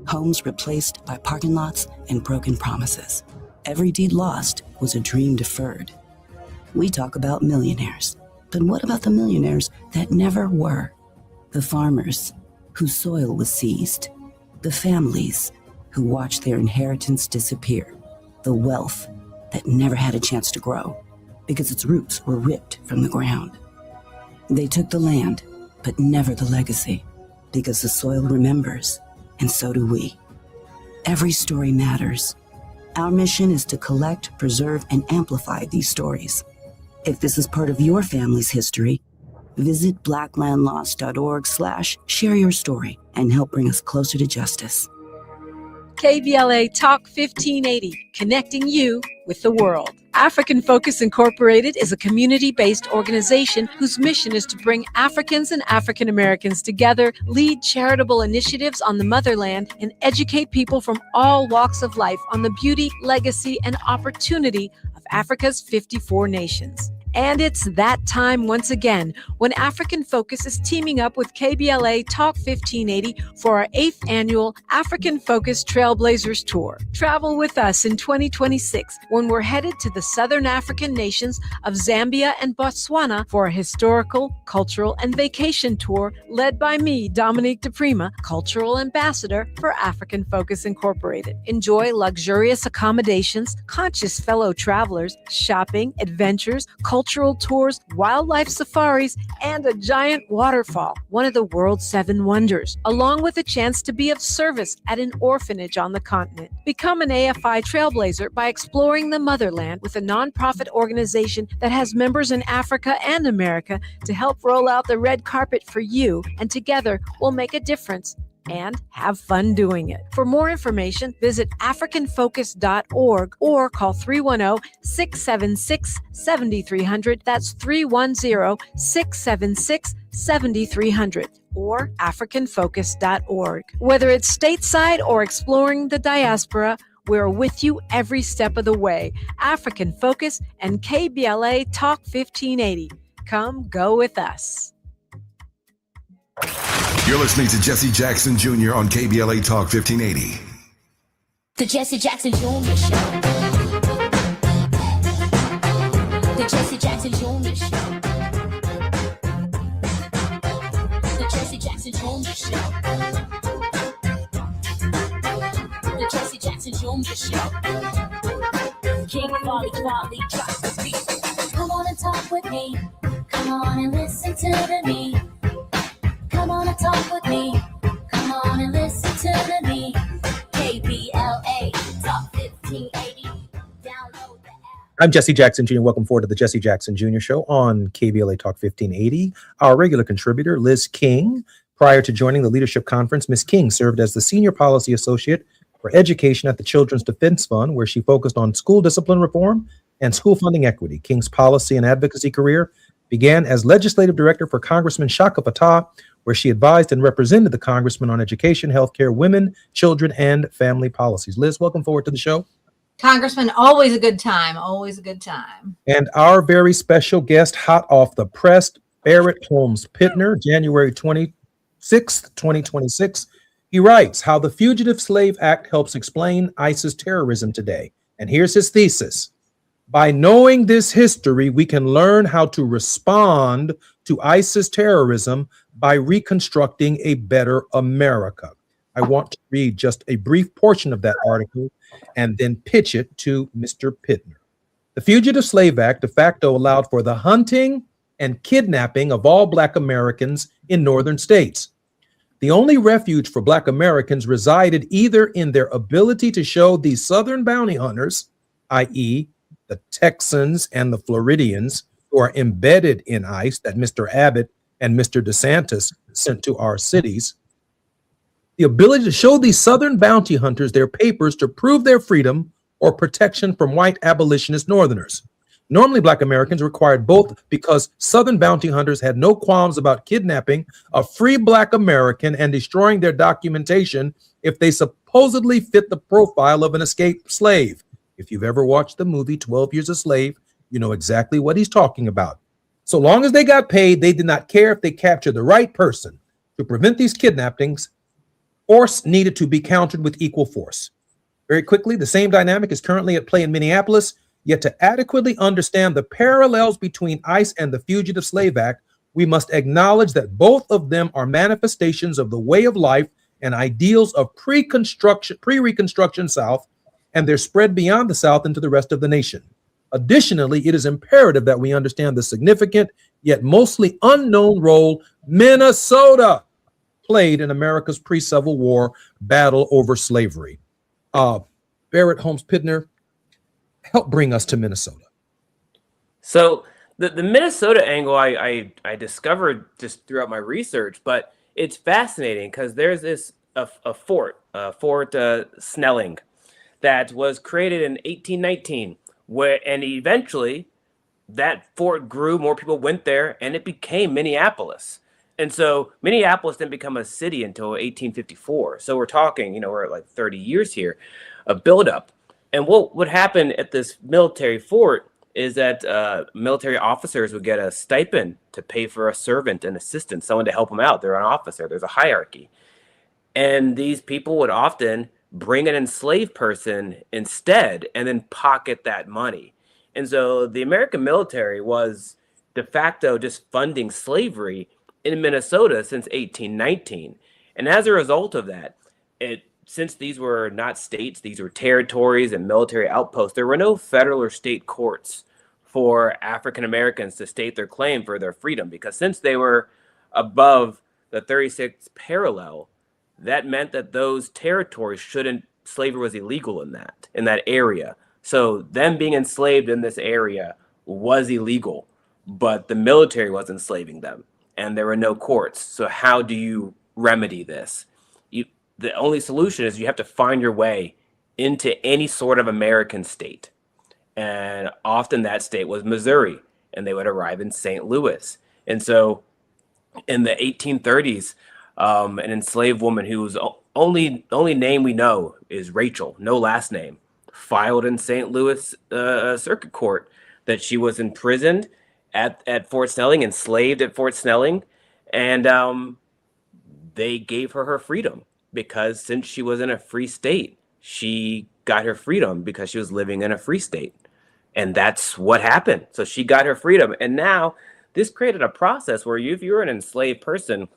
Homes replaced by parking lots and broken promises. Every deed lost was a dream deferred. We talk about millionaires, but what about the millionaires that never were? The farmers whose soil was seized, the families who watched their inheritance disappear, the wealth that never had a chance to grow because its roots were ripped from the ground. They took the land, but never the legacy, because the soil remembers, and so do we. Every story matters. Our mission is to collect, preserve, and amplify these stories. If this is part of your family's history, visit blacklandlost.org/share your story and help bring us closer to justice. KBLA Talk 1580, connecting you with the world. African Focus Incorporated is a community-based organization whose mission is to bring Africans and African Americans together, lead charitable initiatives on the motherland, and educate people from all walks of life on the beauty, legacy, and opportunity of Africa's 54 nations. And it's that time once again when African Focus is teaming up with KBLA Talk 1580 for our 8th annual African Focus Trailblazers Tour. Travel with us in 2026 when we're headed to the Southern African nations of Zambia and Botswana for a historical, cultural, and vacation tour led by me, Dominique DePrima, Cultural Ambassador for African Focus Incorporated. Enjoy luxurious accommodations, conscious fellow travelers, shopping, adventures, cultural tours, wildlife safaris, and a giant waterfall, one of the world's 7 wonders, along with a chance to be of service at an orphanage on the continent. Become an AFI trailblazer by exploring the motherland with a nonprofit organization that has members in Africa and America to help roll out the red carpet for you, and together we'll make a difference and have fun doing it. For more information, visit africanfocus.org or call 310-676-7300. That's 310-676-7300 or africanfocus.org. Whether it's stateside or exploring the diaspora, we're with you every step of the way. African Focus and KBLA Talk 1580. Come go with us. You're listening to Jesse Jackson Jr. on KBLA Talk 1580. The Jesse Jackson Jr. Show. The Jesse Jackson Jr. Show. The Jesse Jackson Jr. Show. The Jesse Jackson Jr. Show. King Quality drops the beat. Come on and talk with me. Come on and listen to me. Come on and talk with me. Come on and listen to me. KBLA Talk 1580. Download the app. I'm Jesse Jackson Jr. Welcome forward to the Jesse Jackson Jr. Show on KBLA Talk 1580. Our regular contributor, Liz King. Prior to joining the leadership conference, Ms. King served as the Senior Policy Associate for Education at the Children's Defense Fund, where she focused on school discipline reform and school funding equity. King's policy and advocacy career began as Legislative Director for Congressman Shaka Fatah, where she advised and represented the congressman on education, healthcare, women, children, and family policies. Liz, welcome forward to the show. Congressman, always a good time. Always a good time. And our very special guest, hot off the press, Barrett Holmes Pittner, January 26th, 2026. He writes how the Fugitive Slave Act helps explain ISIS terrorism today. And here's his thesis. By knowing this history, we can learn how to respond to ISIS terrorism by reconstructing a better America. I want to read just a brief portion of that article and then pitch it to Mr. Pittner. The Fugitive Slave Act de facto allowed for the hunting and kidnapping of all Black Americans in northern states. The only refuge for Black Americans resided either in their ability to show these Southern bounty hunters, i.e., the Texans and the Floridians who are embedded in ICE that Mr. Abbott and Mr. DeSantis sent to our cities, the ability to show these Southern bounty hunters their papers to prove their freedom or protection from white abolitionist Northerners. Normally, Black Americans required both because Southern bounty hunters had no qualms about kidnapping a free Black American and destroying their documentation if they supposedly fit the profile of an escaped slave. If you've ever watched the movie 12 Years a Slave, you know exactly what he's talking about. So long as they got paid, they did not care if they captured the right person. To prevent these kidnappings, force needed to be countered with equal force. Very quickly, the same dynamic is currently at play in Minneapolis, yet to adequately understand the parallels between ICE and the Fugitive Slave Act, we must acknowledge that both of them are manifestations of the way of life and ideals of pre-Reconstruction South, and they're spread beyond the South into the rest of the nation. Additionally, it is imperative that we understand the significant yet mostly unknown role Minnesota played in America's pre-Civil War battle over slavery. Barrett Holmes Pidner, help bring us to Minnesota. So the Minnesota angle I discovered just throughout my research, but it's fascinating because there's this Fort Snelling, that was created in 1819, and eventually that fort grew, more people went there, and it became Minneapolis. And so Minneapolis didn't become a city until 1854. So we're talking, we're at like 30 years here of buildup. And what would happen at this military fort is that military officers would get a stipend to pay for a servant, an assistant, someone to help them out. They're an officer. There's a hierarchy. And these people would often bring an enslaved person instead and then pocket that money. And so the American military was de facto just funding slavery in Minnesota since 1819. And as a result of that, since these were not states, these were territories and military outposts, there were no federal or state courts for African Americans to state their claim for their freedom, because since they were above the 36th parallel, that meant that those territories slavery was illegal in that area. So them being enslaved in this area was illegal, but the military was enslaving them and there were no courts. So how do you remedy this? The only solution is you have to find your way into any sort of American state. And often that state was Missouri, and they would arrive in St. Louis. And so in the 1830s, an enslaved woman whose only name we know is Rachel, no last name, filed in St. Louis Circuit Court that she was imprisoned at Fort Snelling, enslaved at Fort Snelling, and they gave her freedom, because since she was in a free state, she got her freedom because she was living in a free state. And that's what happened. So she got her freedom. And now this created a process where if you're an enslaved person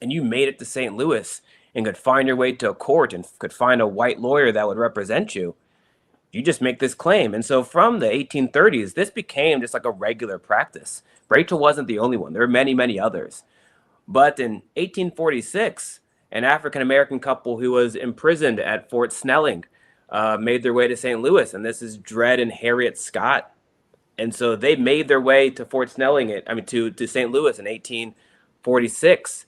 and you made it to St. Louis and could find your way to a court and could find a white lawyer that would represent you, you just make this claim. And so from the 1830s, this became just like a regular practice. Rachel wasn't the only one. There were many, many others. But in 1846, an African-American couple who was imprisoned at Fort Snelling made their way to St. Louis, and this is Dred and Harriet Scott. And so they made their way to Fort Snelling, to St. Louis in 1846.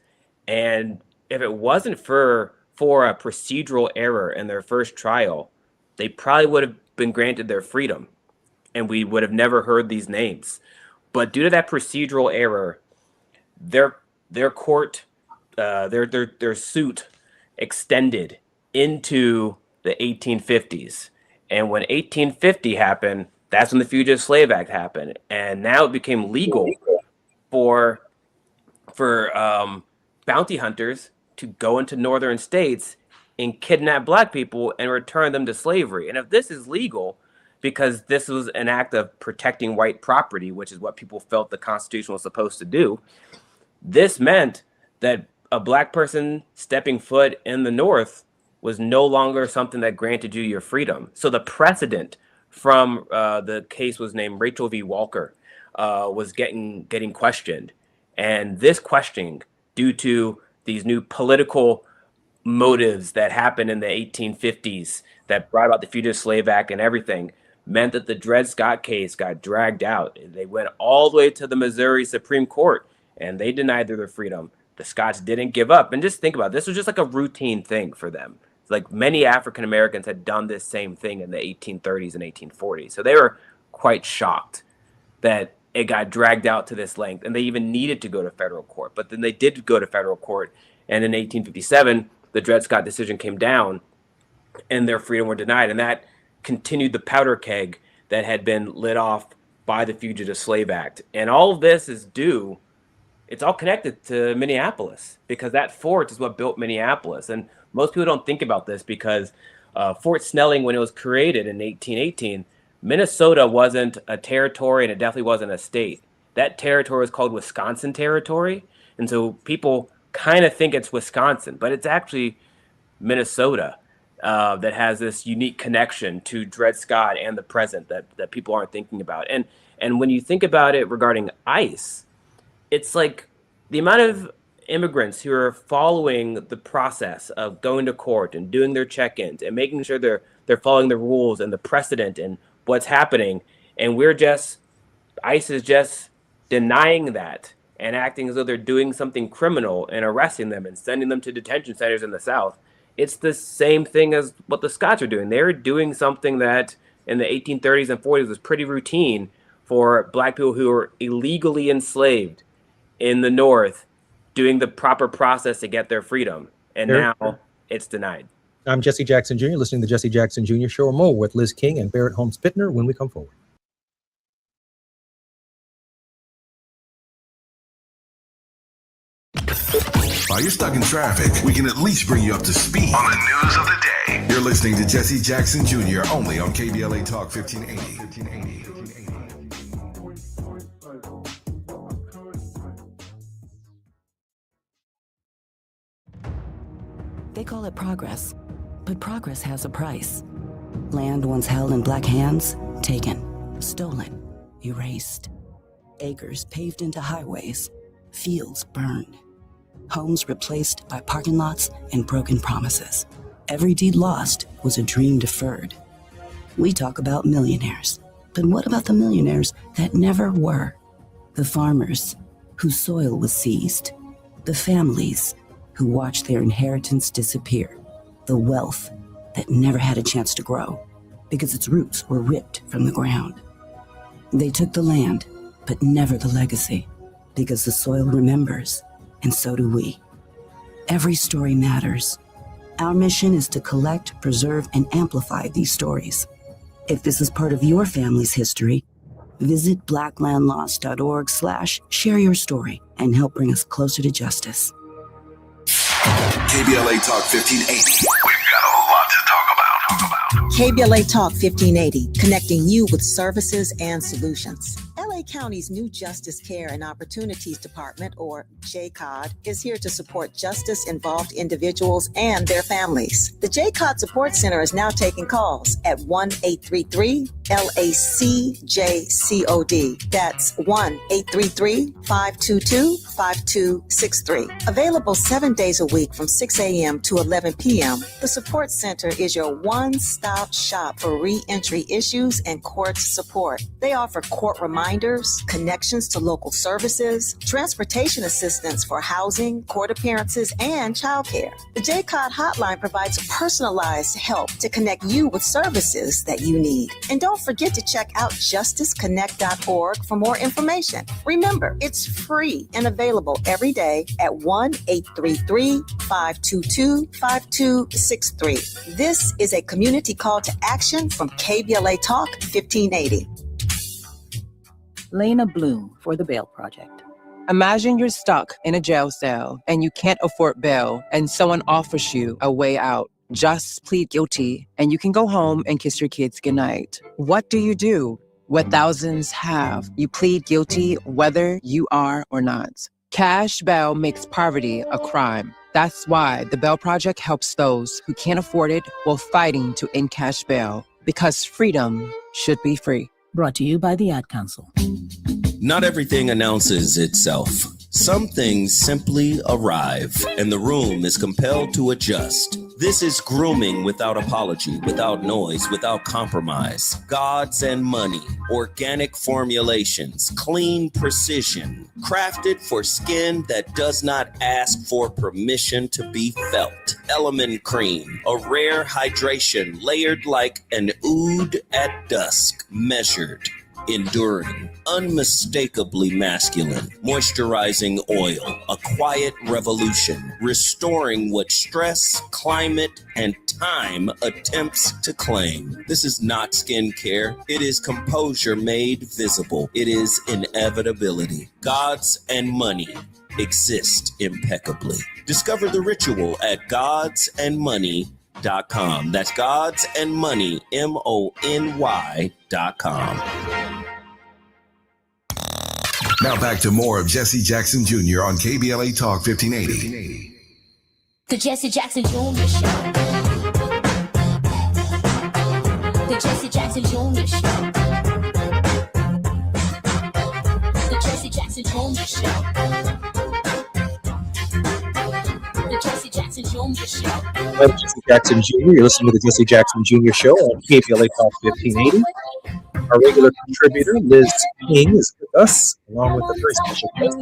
And if it wasn't for a procedural error in their first trial, they probably would have been granted their freedom, and we would have never heard these names. But due to that procedural error, their suit extended into the 1850s. And when 1850 happened, that's when the Fugitive Slave Act happened. And now it became legal for bounty hunters to go into northern states and kidnap black people and return them to slavery. And if this is legal, because this was an act of protecting white property, which is what people felt the Constitution was supposed to do, this meant that a black person stepping foot in the North was no longer something that granted you your freedom. So the precedent from the case was named Rachel v. Walker was getting questioned. And this questioning, due to these new political motives that happened in the 1850s that brought about the Fugitive Slave Act and everything, meant that the Dred Scott case got dragged out. They went all the way to the Missouri Supreme Court, and they denied their freedom. The Scots didn't give up. And just think about it. This was just like a routine thing for them. Like many African Americans had done this same thing in the 1830s and 1840s. So they were quite shocked that it got dragged out to this length, and they even needed to go to federal court. But then they did go to federal court, and in 1857, the Dred Scott decision came down, and their freedom were denied. And that continued the powder keg that had been lit off by the Fugitive Slave Act. And all of this is due, it's all connected to Minneapolis, because that fort is what built Minneapolis. And most people don't think about this because Fort Snelling, when it was created in 1818, Minnesota wasn't a territory and it definitely wasn't a state. That territory was called Wisconsin Territory. And so people kind of think it's Wisconsin, but it's actually Minnesota that has this unique connection to Dred Scott and the present that people aren't thinking about. And when you think about it regarding ICE, it's like the amount of immigrants who are following the process of going to court and doing their check-ins and making sure they're following the rules and the precedent and what's happening. And ICE is just denying that and acting as though they're doing something criminal and arresting them and sending them to detention centers in the South. It's the same thing as what the Scots are doing. They're doing something that in the 1830s and 40s was pretty routine for Black people who were illegally enslaved in the North, doing the proper process to get their freedom. And now it's denied. I'm Jesse Jackson Jr., listening to the Jesse Jackson Jr. Show. More with Liz King and Barrett Holmes Bittner when we come forward. While you're stuck in traffic, we can at least bring you up to speed on the news of the day. You're listening to Jesse Jackson Jr. only on KBLA Talk 1580. They call it progress, but progress has a price. Land once held in black hands, taken, stolen, erased. Acres paved into highways, fields burned. Homes replaced by parking lots and broken promises. Every deed lost was a dream deferred. We talk about millionaires, but what about the millionaires that never were? The farmers whose soil was seized. The families who watched their inheritance disappear. The wealth that never had a chance to grow because its roots were ripped from the ground. They took the land, but never the legacy, because the soil remembers, and so do we. Every story matters. Our mission is to collect, preserve, and amplify these stories. If this is part of your family's history, visit blacklandlost.org/share your story and help bring us closer to justice. KBLA Talk 1580. We've got a lot to talk about. KBLA Talk 1580, connecting you with services and solutions. LA County's new Justice Care and Opportunities Department, or JCOD, is here to support justice-involved individuals and their families. The JCOD Support Center is now taking calls at 1-833-LACJCOD. That's 1-833-522-5263. Available 7 days a week from 6 a.m. to 11 p.m., the Support Center is your one-stop shop for re-entry issues and court support. They offer court reminders, connections to local services, transportation assistance for housing, court appearances, and childcare. The JCOD hotline provides personalized help to connect you with services that you need. And don't forget to check out justiceconnect.org for more information. Remember, it's free and available every day at 1-833-522-5263. This is a community call to action from KBLA Talk 1580. Lena Bloom for the Bail Project. Imagine you're stuck in a jail cell and you can't afford bail and someone offers you a way out. Just plead guilty and you can go home and kiss your kids goodnight. What do? What thousands have. You plead guilty whether you are or not. Cash bail makes poverty a crime. That's why the Bail Project helps those who can't afford it while fighting to end cash bail, because freedom should be free. Brought to you by the Ad Council. Not everything announces itself. Some things simply arrive, and the room is compelled to adjust. This is grooming without apology, without noise, without compromise. Gods and money, organic formulations, clean precision, crafted for skin that does not ask for permission to be felt. Element Cream, a rare hydration layered like an oud at dusk, measured, enduring, unmistakably masculine, moisturizing oil, a quiet revolution, restoring what stress, climate, and time attempts to claim. This is not skincare. It is composure made visible. It is inevitability. Gods and money exist impeccably. Discover the ritual at godsandmoney.com. godsandmoney.com. That's godsandmoney, MONY.com. Now back to more of Jesse Jackson Jr. on KBLA Talk 1580. The Jesse Jackson Jr. Show. The Jesse Jackson Jr. Show. The Jesse Jackson Jr. Show. The Jesse Jackson Jr. Show. I'm Jesse Jackson Jr. You're listening to the Jesse Jackson Jr. Show on KBLA Talk 1580. Our regular contributor, Liz King, is with us, along with a very special guest,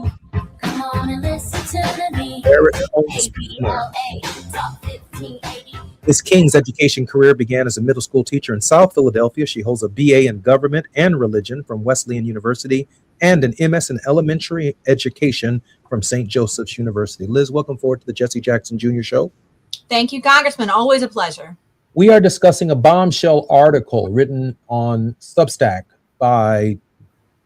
Barrett Holmes. Ms. King's education career began as a middle school teacher in South Philadelphia. She holds a BA in government and religion from Wesleyan University and an MS in elementary education from St. Joseph's University. Liz, welcome forward to the Jesse Jackson Jr. Show. Thank you, Congressman. Always a pleasure. We are discussing a bombshell article written on Substack by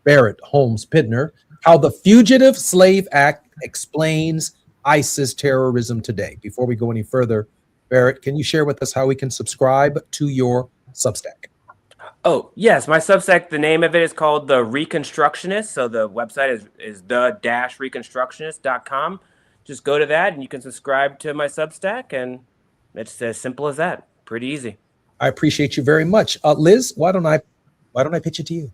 Barrett Holmes Pittner, How the Fugitive Slave Act Explains ISIS Terrorism Today. Before we go any further, Barrett, can you share with us how we can subscribe to your Substack? Oh, yes. My Substack, the name of it is called The Reconstructionist. So the website is the-reconstructionist.com. Just go to that and you can subscribe to my Substack, and it's as simple as that. Pretty easy. I appreciate you very much. Liz, why don't I pitch it to you?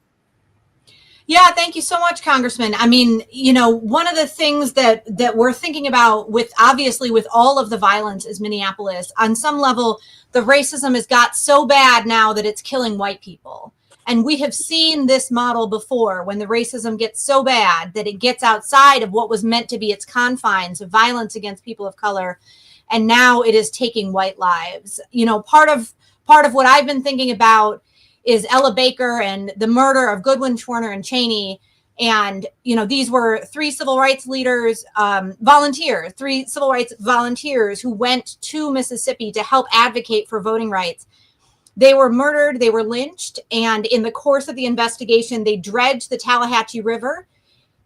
Yeah, thank you so much, Congressman. I mean, you know, one of the things that we're thinking about with all of the violence is Minneapolis. On some level, the racism has got so bad now that it's killing white people. And we have seen this model before when the racism gets so bad that it gets outside of what was meant to be its confines of violence against people of color. And now it is taking white lives. You know, part of what I've been thinking about is Ella Baker and the murder of Goodwin, Schwerner, and Cheney. And, you know, these were three civil rights leaders, three civil rights volunteers who went to Mississippi to help advocate for voting rights. They were murdered, they were lynched, and in the course of the investigation, they dredged the Tallahatchie River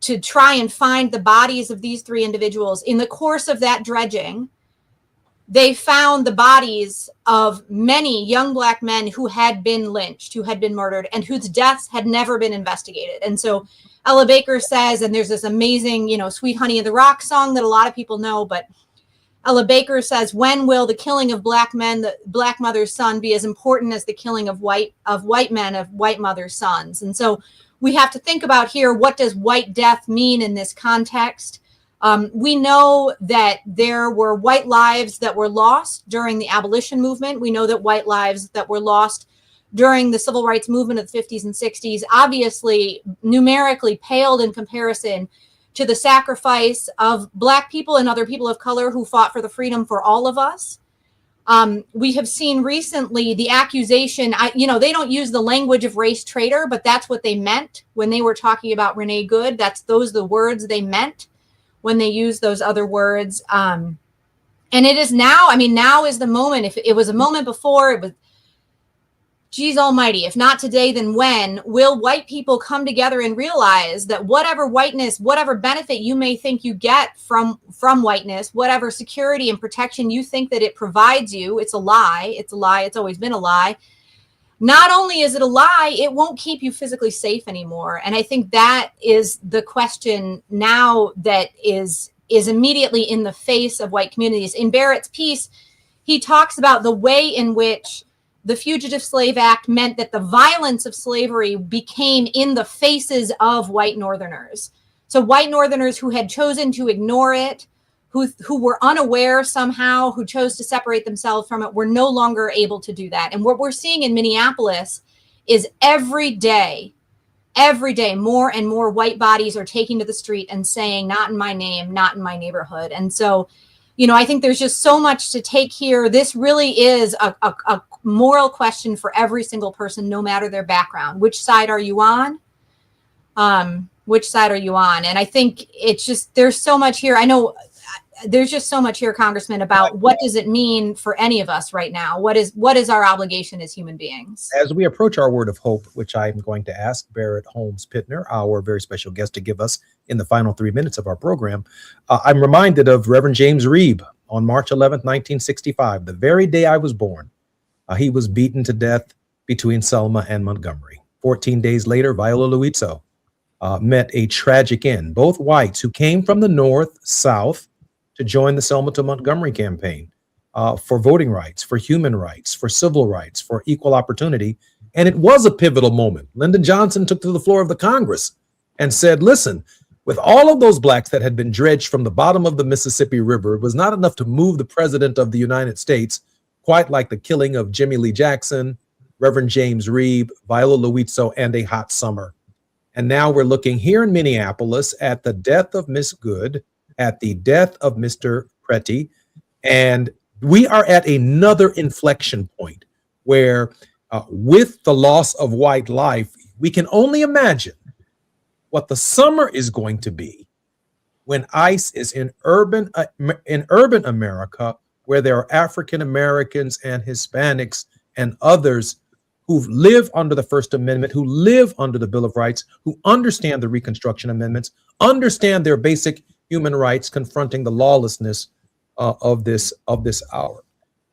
to try and find the bodies of these three individuals. In the course of that dredging, they found the bodies of many young Black men who had been lynched, who had been murdered, and whose deaths had never been investigated. And so Ella Baker says, and there's this amazing, you know, Sweet Honey in the Rock song that a lot of people know, but Ella Baker says, when will the killing of Black men, the Black mother's son, be as important as the killing of white men, of white mother's sons? And so we have to think about here, what does white death mean in this context? We know that there were white lives that were lost during the abolition movement. We know that white lives that were lost during the civil rights movement of the 50s and 60s, obviously numerically paled in comparison to the sacrifice of Black people and other people of color who fought for the freedom for all of us. We have seen recently the accusation, they don't use the language of race traitor, but that's what they meant when they were talking about Renee Good. Those the words they meant when they use those other words. And it is now, now is the moment. If it was a moment before, it was, geez almighty, if not today, then when will white people come together and realize that whatever whiteness, whatever benefit you may think you get from whiteness, whatever security and protection you think that it provides you, it's a lie. It's a lie. It's always been a lie. Not only is it a lie, it won't keep you physically safe anymore. And I think that is the question now that is immediately in the face of white communities. In Barrett's piece, he talks about the way in which the Fugitive Slave Act meant that the violence of slavery became in the faces of white Northerners. So white Northerners who had chosen to ignore it, who were unaware somehow, who chose to separate themselves from it, were no longer able to do that. And what we're seeing in Minneapolis is every day, more and more white bodies are taking to the street and saying, not in my name, not in my neighborhood. And so, I think there's just so much to take here. This really is a moral question for every single person, no matter their background. Which side are you on? Which side are you on? And I think it's just, there's so much here. I know there's just so much here, Congressman, about what does it mean for any of us right now? What is our obligation as human beings? As we approach our word of hope, which I'm going to ask Barrett Holmes Pittner, our very special guest, to give us in the final 3 minutes of our program, I'm reminded of Reverend James Reeb on March 11th, 1965, the very day I was born, he was beaten to death between Selma and Montgomery. 14 days later, Viola Liuzzo met a tragic end. Both whites who came from the North, South to join the Selma to Montgomery campaign for voting rights, for human rights, for civil rights, for equal opportunity. And it was a pivotal moment. Lyndon Johnson took to the floor of the Congress and said, listen, with all of those blacks that had been dredged from the bottom of the Mississippi River, it was not enough to move the president of the United States, quite like the killing of Jimmy Lee Jackson, Reverend James Reeb, Viola Liuzzo, and a hot summer. And now we're looking here in Minneapolis at the death of Miss Good, at the death of Mr. Pretty, and we are at another inflection point where with the loss of white life, we can only imagine what the summer is going to be when ICE is in urban America, where there are African Americans and Hispanics and others who live under the First Amendment, who live under the Bill of Rights, who understand the Reconstruction Amendments, understand their basic human rights, confronting the lawlessness of this hour.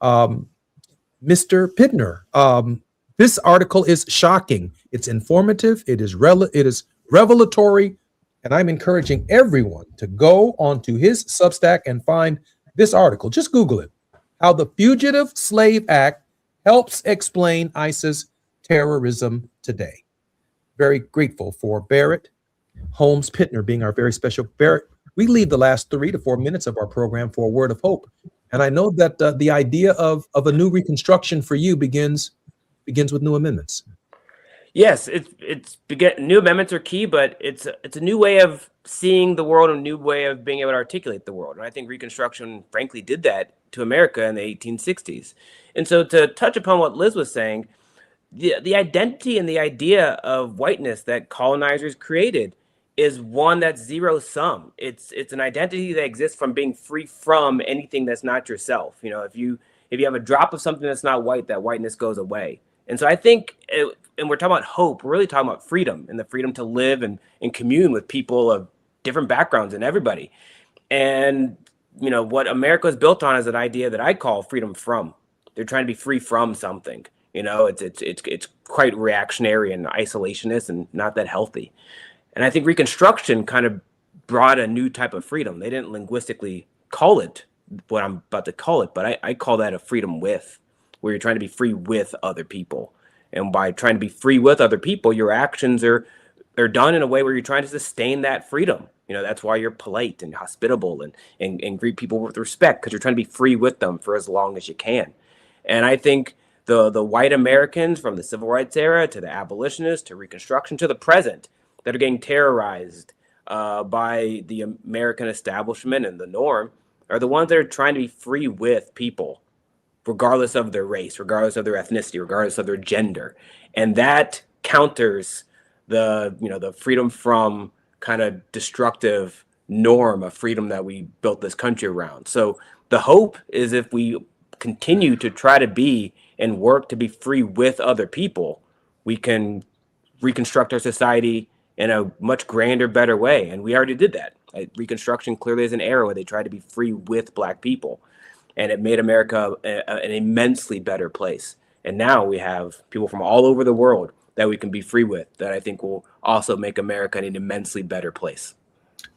Mr. Pittner, this article is shocking. It's informative. It is revelatory, and I'm encouraging everyone to go onto his Substack and find this article. Just Google it. How the Fugitive Slave Act helps explain ICE's terrorism today. Very grateful for Barrett Holmes Pittner being our very special. Barrett, we leave the last 3 to 4 minutes of our program for a word of hope. And I know that the idea of a new Reconstruction for you begins with new amendments. Yes, new amendments are key, but it's a new way of seeing the world, a new way of being able to articulate the world. And I think Reconstruction, frankly, did that to America in the 1860s. And so to touch upon what Liz was saying, the identity and the idea of whiteness that colonizers created is one that's zero sum. It's an identity that exists from being free from anything that's not yourself. You know, if you have a drop of something that's not white, that whiteness goes away. And so I think, and we're talking about hope, we're really talking about freedom and the freedom to live and commune with people of different backgrounds and everybody. And, you know, what America is built on is an idea that I call freedom from. They're trying to be free from something. You know, it's quite reactionary and isolationist and not that healthy. And I think Reconstruction kind of brought a new type of freedom. They didn't linguistically call it what I'm about to call it, but I call that a freedom with, where you're trying to be free with other people. And by trying to be free with other people, your actions are done in a way where you're trying to sustain that freedom. You know, that's why you're polite and hospitable and greet people with respect, because you're trying to be free with them for as long as you can. And I think the white Americans from the Civil Rights era to the abolitionists to Reconstruction to the present that are getting terrorized by the American establishment and the norm are the ones that are trying to be free with people, regardless of their race, regardless of their ethnicity, regardless of their gender. And that counters the freedom from kind of destructive norm of freedom that we built this country around. So the hope is if we continue to try to be and work to be free with other people, we can reconstruct our society in a much grander, better way. And we already did that. Reconstruction clearly is an era where they tried to be free with Black people. And it made America an immensely better place. And now we have people from all over the world that we can be free with, that I think will also make America an immensely better place.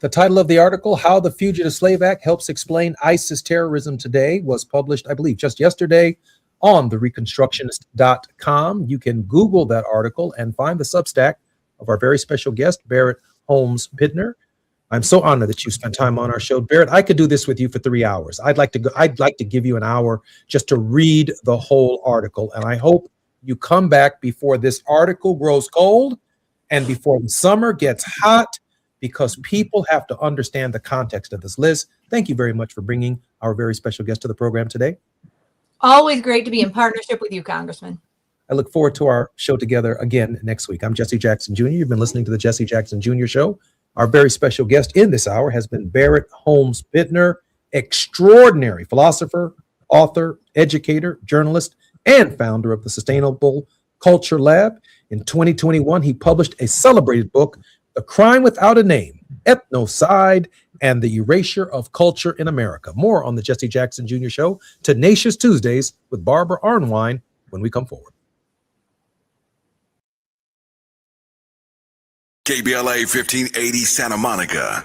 The title of the article, How the Fugitive Slave Act Helps Explain ICE's Terrorism Today, was published, I believe, just yesterday on thereconstructionist.com. You can Google that article and find the Substack of our very special guest, Barrett Holmes Pittner. I'm so honored that you spent time on our show. Barrett, I could do this with you for 3 hours. I'd like to give you an hour just to read the whole article. And I hope you come back before this article grows cold and before the summer gets hot, because people have to understand the context of this. Liz, thank you very much for bringing our very special guest to the program today. Always great to be in partnership with you, Congressman. I look forward to our show together again next week. I'm Jesse Jackson Jr. You've been listening to the Jesse Jackson Jr. Show. Our very special guest in this hour has been Barrett Holmes Pittner, extraordinary philosopher, author, educator, journalist, and founder of the Sustainable Culture Lab. In 2021, he published a celebrated book, The Crime Without a Name, Ethnocide and the erasure of culture in America. More on the Jesse Jackson Jr. Show, Tenacious Tuesdays with Barbara Arnwine when we come forward. KBLA 1580 Santa Monica.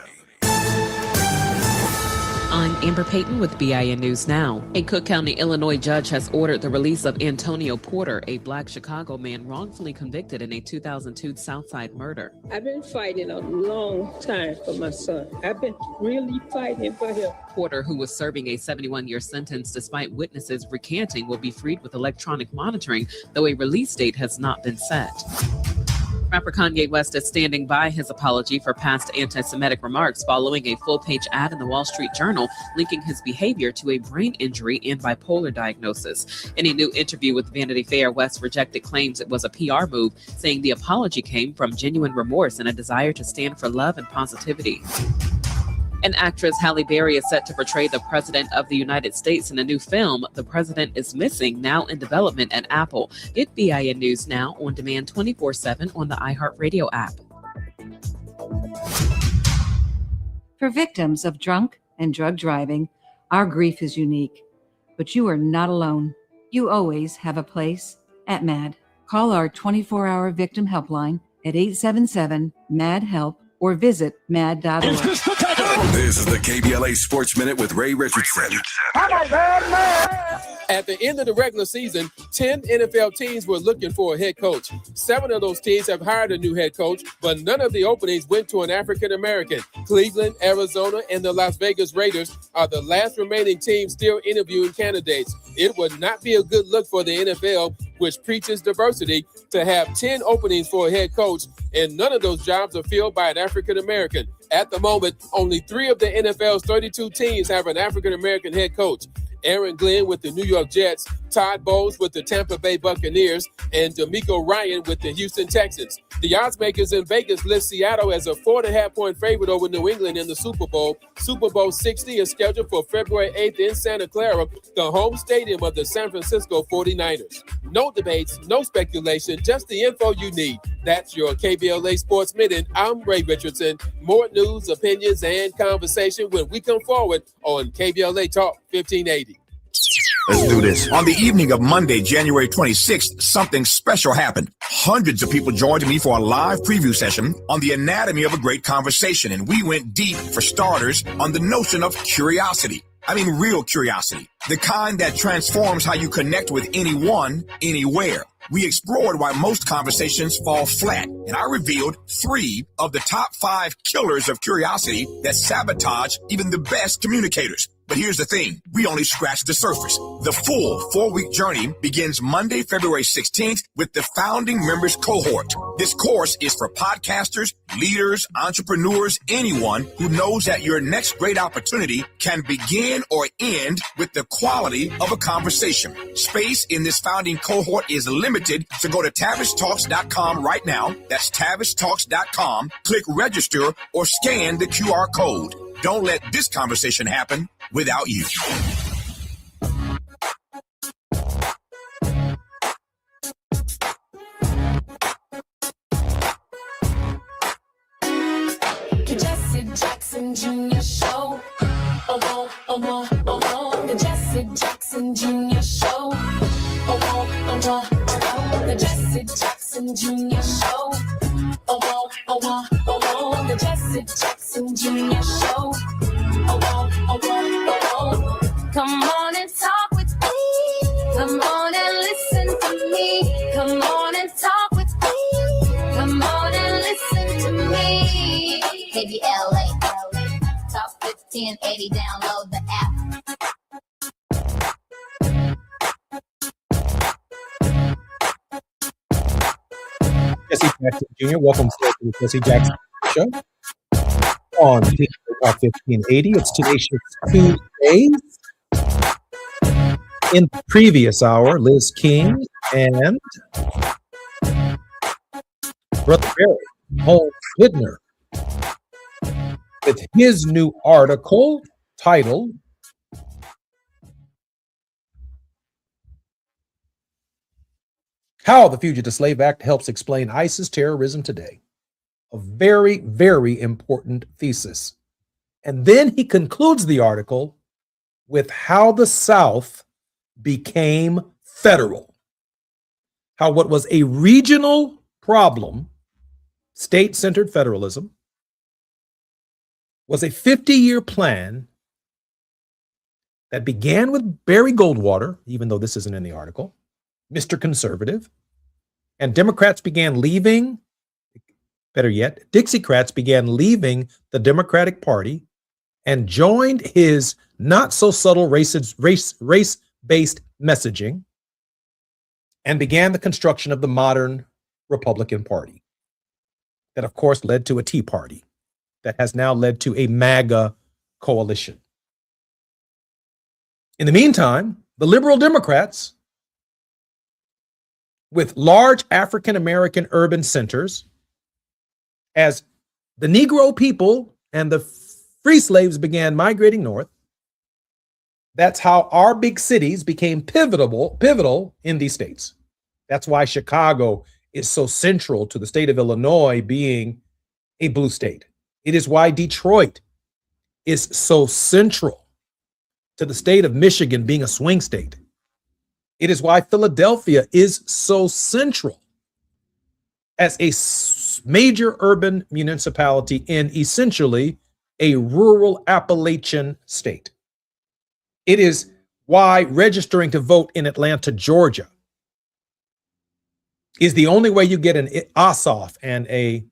I'm Amber Payton with BIN News Now. A Cook County, Illinois judge has ordered the release of Antonio Porter, a black Chicago man wrongfully convicted in a 2002 Southside murder. I've been fighting a long time for my son. I've been really fighting for him. Porter, who was serving a 71-year sentence despite witnesses recanting, will be freed with electronic monitoring, though a release date has not been set. Rapper Kanye West is standing by his apology for past anti-Semitic remarks following a full-page ad in the Wall Street Journal linking his behavior to a brain injury and bipolar diagnosis. In a new interview with Vanity Fair, West rejected claims it was a PR move, saying the apology came from genuine remorse and a desire to stand for love and positivity. And actress Halle Berry is set to portray the President of the United States in a new film, The President is Missing, now in development at Apple. Get BIN News Now on demand 24/7 on the iHeartRadio app. For victims of drunk and drug driving, our grief is unique. But you are not alone. You always have a place at MAD. Call our 24-hour victim helpline at 877-MAD-HELP or visit mad.org. This is the KBLA Sports Minute with Ray Richardson. At the end of the regular season, 10 NFL teams were looking for a head coach. 7 of those teams have hired a new head coach, but none of the openings went to an African American. Cleveland, Arizona, and the Las Vegas Raiders are the last remaining teams still interviewing candidates. It would not be a good look for the NFL, which preaches diversity, to have 10 openings for a head coach, and none of those jobs are filled by an African American. At the moment, only 3 of the NFL's 32 teams have an African American head coach. Aaron Glenn with the New York Jets, Todd Bowles with the Tampa Bay Buccaneers, and D'Amico Ryan with the Houston Texans. The odds makers in Vegas list Seattle as a 4.5-point favorite over New England in the Super Bowl. Super Bowl 60 is scheduled for February 8th in Santa Clara, the home stadium of the San Francisco 49ers. No debates, no speculation, just the info you need. That's your KBLA Sports Minute. I'm Ray Richardson. More news, opinions, and conversation when we come forward on KBLA Talk 1580. Let's do this. On the evening of Monday, January 26th, something special happened. Hundreds of people joined me for a live preview session on the anatomy of a great conversation, and we went deep, for starters, on the notion of curiosity. I mean, real curiosity. The kind that transforms how you connect with anyone, anywhere. We explored why most conversations fall flat, and I revealed 3 of the top 5 killers of curiosity that sabotage even the best communicators. But here's the thing, we only scratched the surface. The full 4-week journey begins Monday, February 16th with the Founding Members Cohort. This course is for podcasters, leaders, entrepreneurs, anyone who knows that your next great opportunity can begin or end with the quality of a conversation. Space in this Founding Cohort is limited, so go to TavishTalks.com right now. That's TavishTalks.com. Click register or scan the QR code. Don't let this conversation happen without you. The Jesse Jackson Jr. Show. The Jesse Jackson Jr. Show. The Jesse Jackson Jr. Show. The Jesse Jackson Jr. Show. Come on and talk with me. Come on and listen to me. Come on and talk with me. Come on and listen to me. KBLA Talk 1580. Download the app. Jesse Jackson Jr., welcome to the Jesse Jackson Show on Talk 1580. It's Tenacious Tuesdays. In the previous hour, Liz King and Brother Barry Holmes Widner with his new article titled How the Fugitive Slave Act Helps Explain ISIS Terrorism Today. A very, very important thesis. And then he concludes the article with how the South became federal. How what was a regional problem, state-centered federalism, was a 50-year plan that began with Barry Goldwater, even though this isn't in the article, Mr. Conservative, and Democrats began leaving, better yet, Dixiecrats began leaving the Democratic Party and joined his not-so-subtle race-based messaging and began the construction of the modern Republican Party. That, of course, led to a Tea Party that has now led to a MAGA coalition. In the meantime, the liberal Democrats, with large African-American urban centers, as the Negro people and the free slaves began migrating north, that's how our big cities became pivotal in these states. That's why Chicago is so central to the state of Illinois being a blue state. It is why Detroit is so central to the state of Michigan being a swing state. It is why Philadelphia is so central as a major urban municipality in essentially a rural Appalachian state. It is why registering to vote in Atlanta, Georgia is the only way you get an Ossoff and a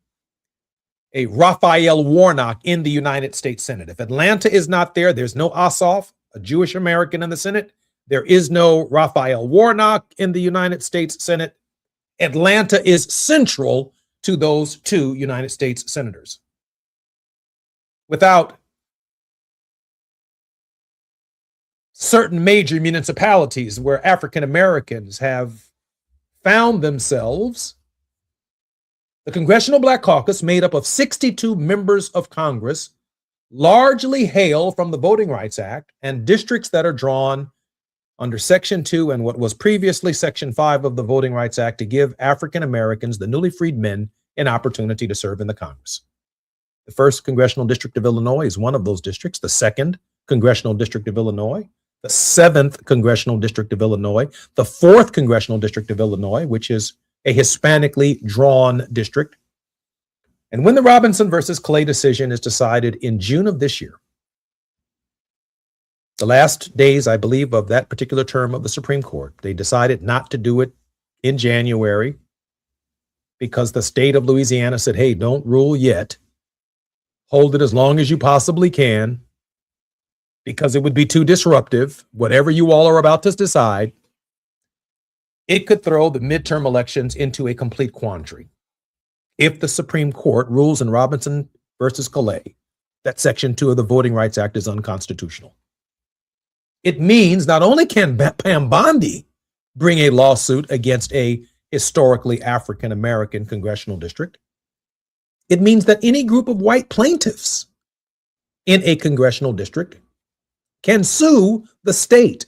Raphael Warnock in the United States Senate. If Atlanta is not there, there's no Ossoff, a Jewish American in the Senate. There is no Raphael Warnock in the United States Senate. Atlanta is central to those two United States senators. Without certain major municipalities where African Americans have found themselves, the Congressional Black Caucus, made up of 62 members of Congress, largely hail from the Voting Rights Act and districts that are drawn under Section 2 and what was previously Section 5 of the Voting Rights Act to give African Americans, the newly freed men, an opportunity to serve in the Congress. The 1st Congressional District of Illinois is one of those districts, the 2nd Congressional District of Illinois, the 7th Congressional District of Illinois, the 4th Congressional District of Illinois, which is a Hispanically drawn district. And when the Robinson versus Clay decision is decided in June of this year, the last days, I believe, of that particular term of the Supreme Court, they decided not to do it in January because the state of Louisiana said, hey, don't rule yet. Hold it as long as you possibly can because it would be too disruptive. Whatever you all are about to decide, it could throw the midterm elections into a complete quandary. If the Supreme Court rules in Robinson versus Clay that Section 2 of the Voting Rights Act is unconstitutional, it means not only can Pam Bondi bring a lawsuit against a historically African American congressional district, it means that any group of white plaintiffs in a congressional district can sue the state,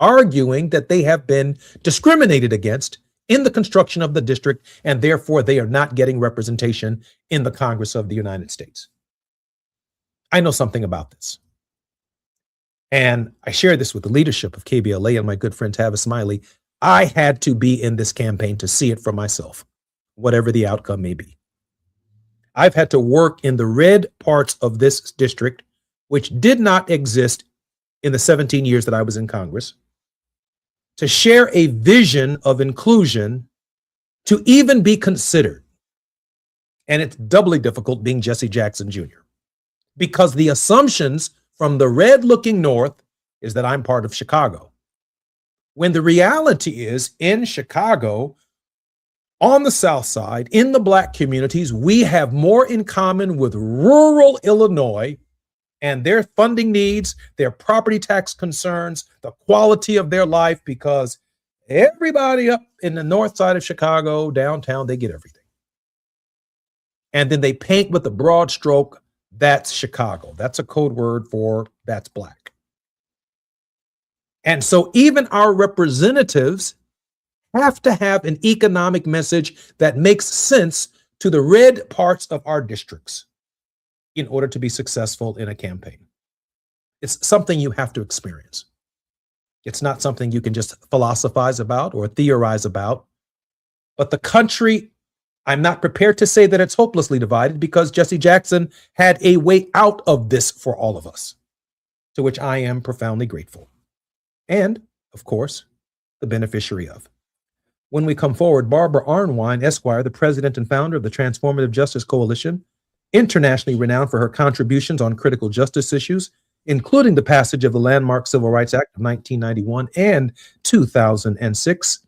arguing that they have been discriminated against in the construction of the district, and therefore they are not getting representation in the Congress of the United States. I know something about this. And I share this with the leadership of KBLA and my good friend Tavis Smiley. I had to be in this campaign to see it for myself, whatever the outcome may be. I've had to work in the red parts of this district, which did not exist in the 17 years that I was in Congress, to share a vision of inclusion to even be considered. And it's doubly difficult being Jesse Jackson Jr. because the assumptions from the red looking north is that I'm part of Chicago. When the reality is in Chicago, on the South Side, in the Black communities, we have more in common with rural Illinois and their funding needs, their property tax concerns, the quality of their life, because everybody up in the north side of Chicago, downtown, they get everything. And then they paint with a broad stroke, that's Chicago. That's a code word for that's Black. And so even our representatives have to have an economic message that makes sense to the red parts of our districts. in order to be successful in a campaign. It's something you have to experience. It's not something you can just philosophize about or theorize about. But the country, I'm not prepared to say that it's hopelessly divided, because Jesse Jackson had a way out of this for all of us, to which I am profoundly grateful. And, of course, the beneficiary of. When we come forward, Barbara Arnwine, Esquire, the president and founder of the Transformative Justice Coalition, internationally renowned for her contributions on critical justice issues, including the passage of the landmark Civil Rights Act of 1991 and 2006,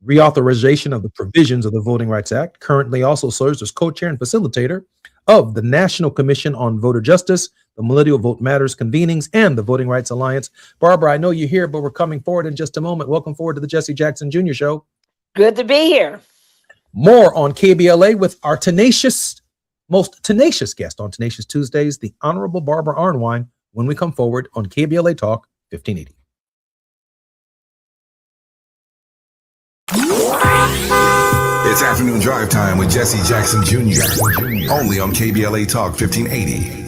reauthorization of the provisions of the Voting Rights Act, currently also serves as co-chair and facilitator of the National Commission on Voter Justice, the Millennial Vote Matters convenings, and the Voting Rights Alliance. Barbara, I know you're here, but we're coming forward in just a moment. Welcome forward to the Jesse Jackson Jr. Show. Good to be here. More on KBLA with our most tenacious guest on Tenacious Tuesdays, the Honorable Barbara Arnwine, when we come forward on KBLA Talk 1580. It's afternoon drive time with Jesse Jackson Jr. Only on KBLA Talk 1580.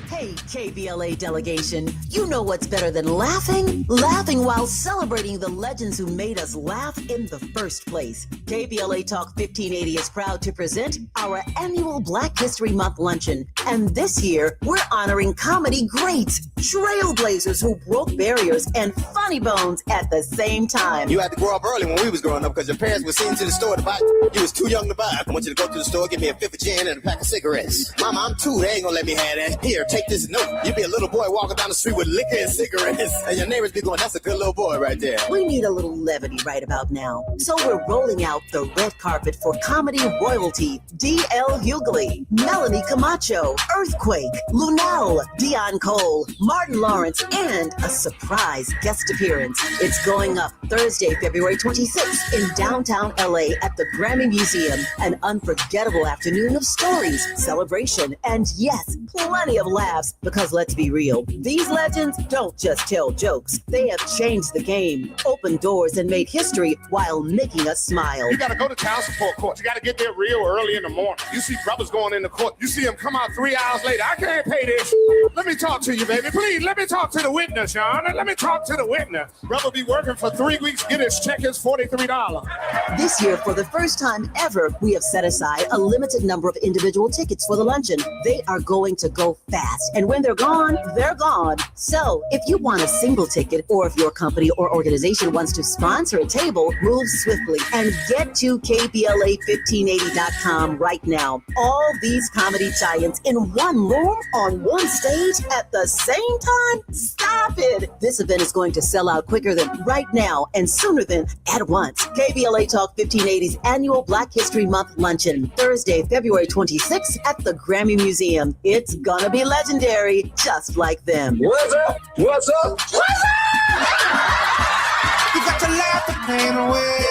Hey, KBLA delegation, you know what's better than laughing? Laughing while celebrating the legends who made us laugh in the first place. KBLA Talk 1580 is proud to present our annual Black History Month luncheon. And this year, we're honoring comedy greats, trailblazers who broke barriers, and funny bones at the same time. You had to grow up early when we was growing up, because your parents were sending to the store to buy. You was too young to buy. I want you to go to the store, get me a fifth of gin and a pack of cigarettes. Mama, I'm two. They ain't gonna let me have that. Here, take this note. You be a little boy walking down the street with liquor and cigarettes, and your neighbors be going, that's a good little boy right there. We need a little levity right about now. So we're rolling out the red carpet for comedy royalty. D.L. Hughley, Melanie Camacho, Earthquake, Lunel, Dion Cole, Martin Lawrence, and a surprise guest appearance. It's going up Thursday, February 26th in downtown LA at the Grammy Museum. An unforgettable afternoon of stories, celebration, and yes, plenty of laughs, because let's be real, these legends don't just tell jokes. They have changed the game, opened doors, and made history while making us smile. You gotta go to child support court. You gotta get there real early in the morning. You see brothers going into court. You see them come out 3 hours later. I can't pay this. Let me talk to you, baby. Please, let me talk to the witness, Your Honor. Let me talk to the witness. Brother be working for 3 weeks, get his check is $43. This year, for the first time ever, we have set aside a limited number of individual tickets for the luncheon. They are going to go fast, and when they're gone, they're gone. So if you want a single ticket, or if your company or organization wants to sponsor a table, move swiftly and get to KBLA1580.com right now. All these comedy giants in one room on one stage at the same time? Stop it! This event is going to sell out quicker than right now and sooner than at once. KBLA Talk 1580's annual Black History Month luncheon, Thursday, February 26th at the Grammy Museum. It's gonna be legendary, just like them. What's up? What's up? What's up? You got to laugh the pain away.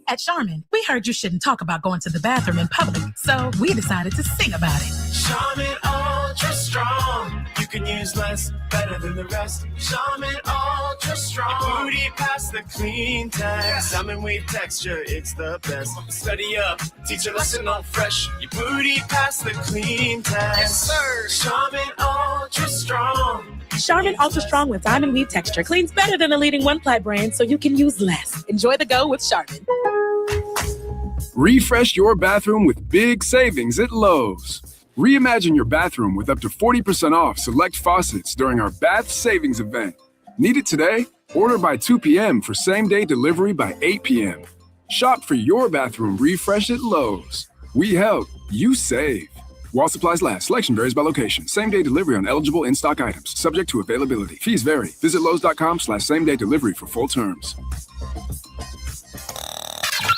At Charmin, we heard you shouldn't talk about going to the bathroom in public, so we decided to sing about it. Charmin Ultra Strong. You can use less, better than the rest. Charmin Ultra Strong. Booty past the clean test. Salmon weave texture, it's the best. Study up, teach a lesson on fresh. Your booty past the clean test. Yes, sir. Charmin Ultra Strong. Charmin Ultra Strong with diamond weave texture cleans better than the leading one-ply brand, so you can use less. Enjoy the go with Charmin. Refresh your bathroom with big savings at Lowe's. Reimagine your bathroom with up to 40% off select faucets during our Bath Savings event. Need it today? Order by 2 p.m. for same-day delivery by 8 p.m. Shop for your bathroom refresh at Lowe's. We help, you save. While supplies last, selection varies by location. Same-day delivery on eligible in-stock items, subject to availability. Fees vary. Visit Lowes.com/same-day delivery for full terms.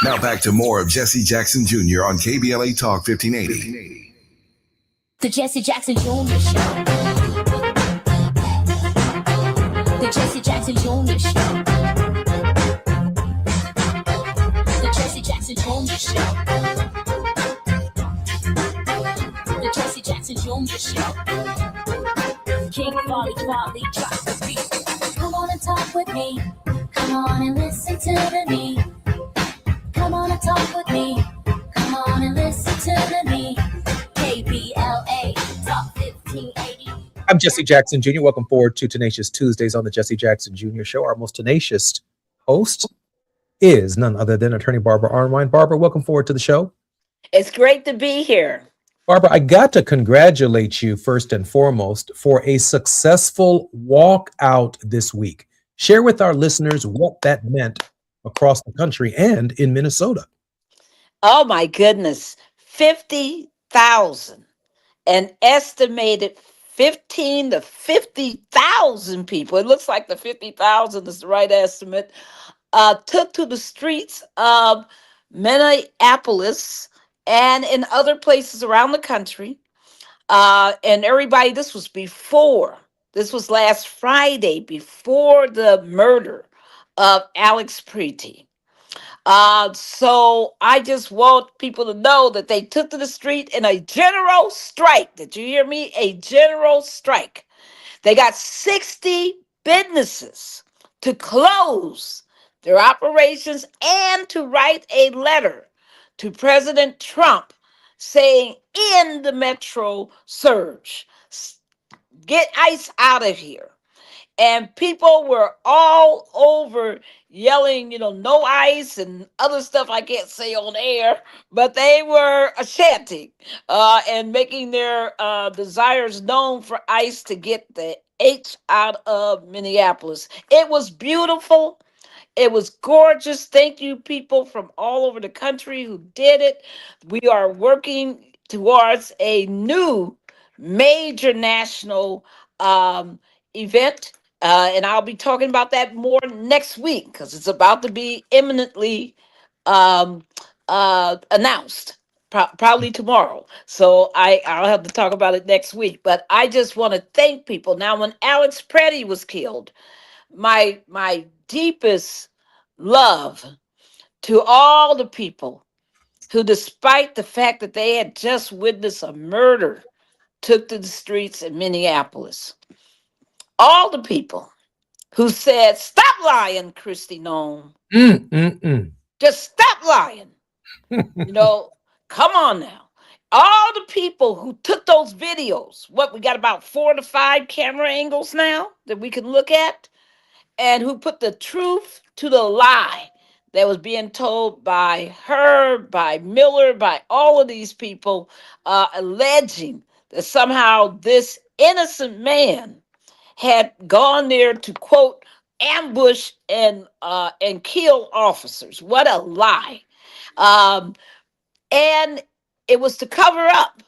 Now back to more of Jesse Jackson Jr. on KBLA Talk 1580. The Jesse Jackson Jr. Show. The Jesse Jackson Jr. Show. The Jesse Jackson Jr. Show. The Jesse Jackson Jr. Show. King Quality drop the beat. Come on and talk with me. Come Come on and listen to the me. Come on and talk with me. Come on and listen to the me. KBLA Talk 1580. I'm Jesse Jackson Jr. Welcome forward to Tenacious Tuesdays on the Jesse Jackson Jr. Show. Our most tenacious host is none other than attorney Barbara Arnwine. Barbara, welcome forward to the show. It's great to be here. Barbara, I got to congratulate you first and foremost for a successful walkout this week. Share with our listeners what that meant across the country and in Minnesota. Oh my goodness, 50,000, an estimated 15 to 50,000 people. It looks like the 50,000 is the right estimate. Took to the streets of Minneapolis and in other places around the country. And everybody, this was last Friday, before the murder of Alex Preety. So I just want people to know that they took to the street in a general strike. Did you hear me? A general strike. They got 60 businesses to close their operations and to write a letter to President Trump saying, end the metro surge. Get ICE out of here. And people were all over yelling, no ICE and other stuff I can't say on air, but they were chanting and making their desires known for ICE to get the H out of Minneapolis. It was beautiful. It was gorgeous. Thank you, people from all over the country who did it. We are working towards a new major national event. And I'll be talking about that more next week because it's about to be imminently announced, probably tomorrow. So I'll have to talk about it next week. But I just want to thank people. Now, when Alex Preety was killed, my deepest love to all the people who, despite the fact that they had just witnessed a murder, took to the streets in Minneapolis. All the people who said, stop lying, Kristi Noem. Just stop lying. Come on now. All the people who took those videos, we got about 4 to 5 camera angles now that we can look at, and who put the truth to the lie that was being told by her, by Miller, by all of these people, alleging that somehow this innocent man had gone there to, quote, ambush and kill officers. What a lie. And it was to cover up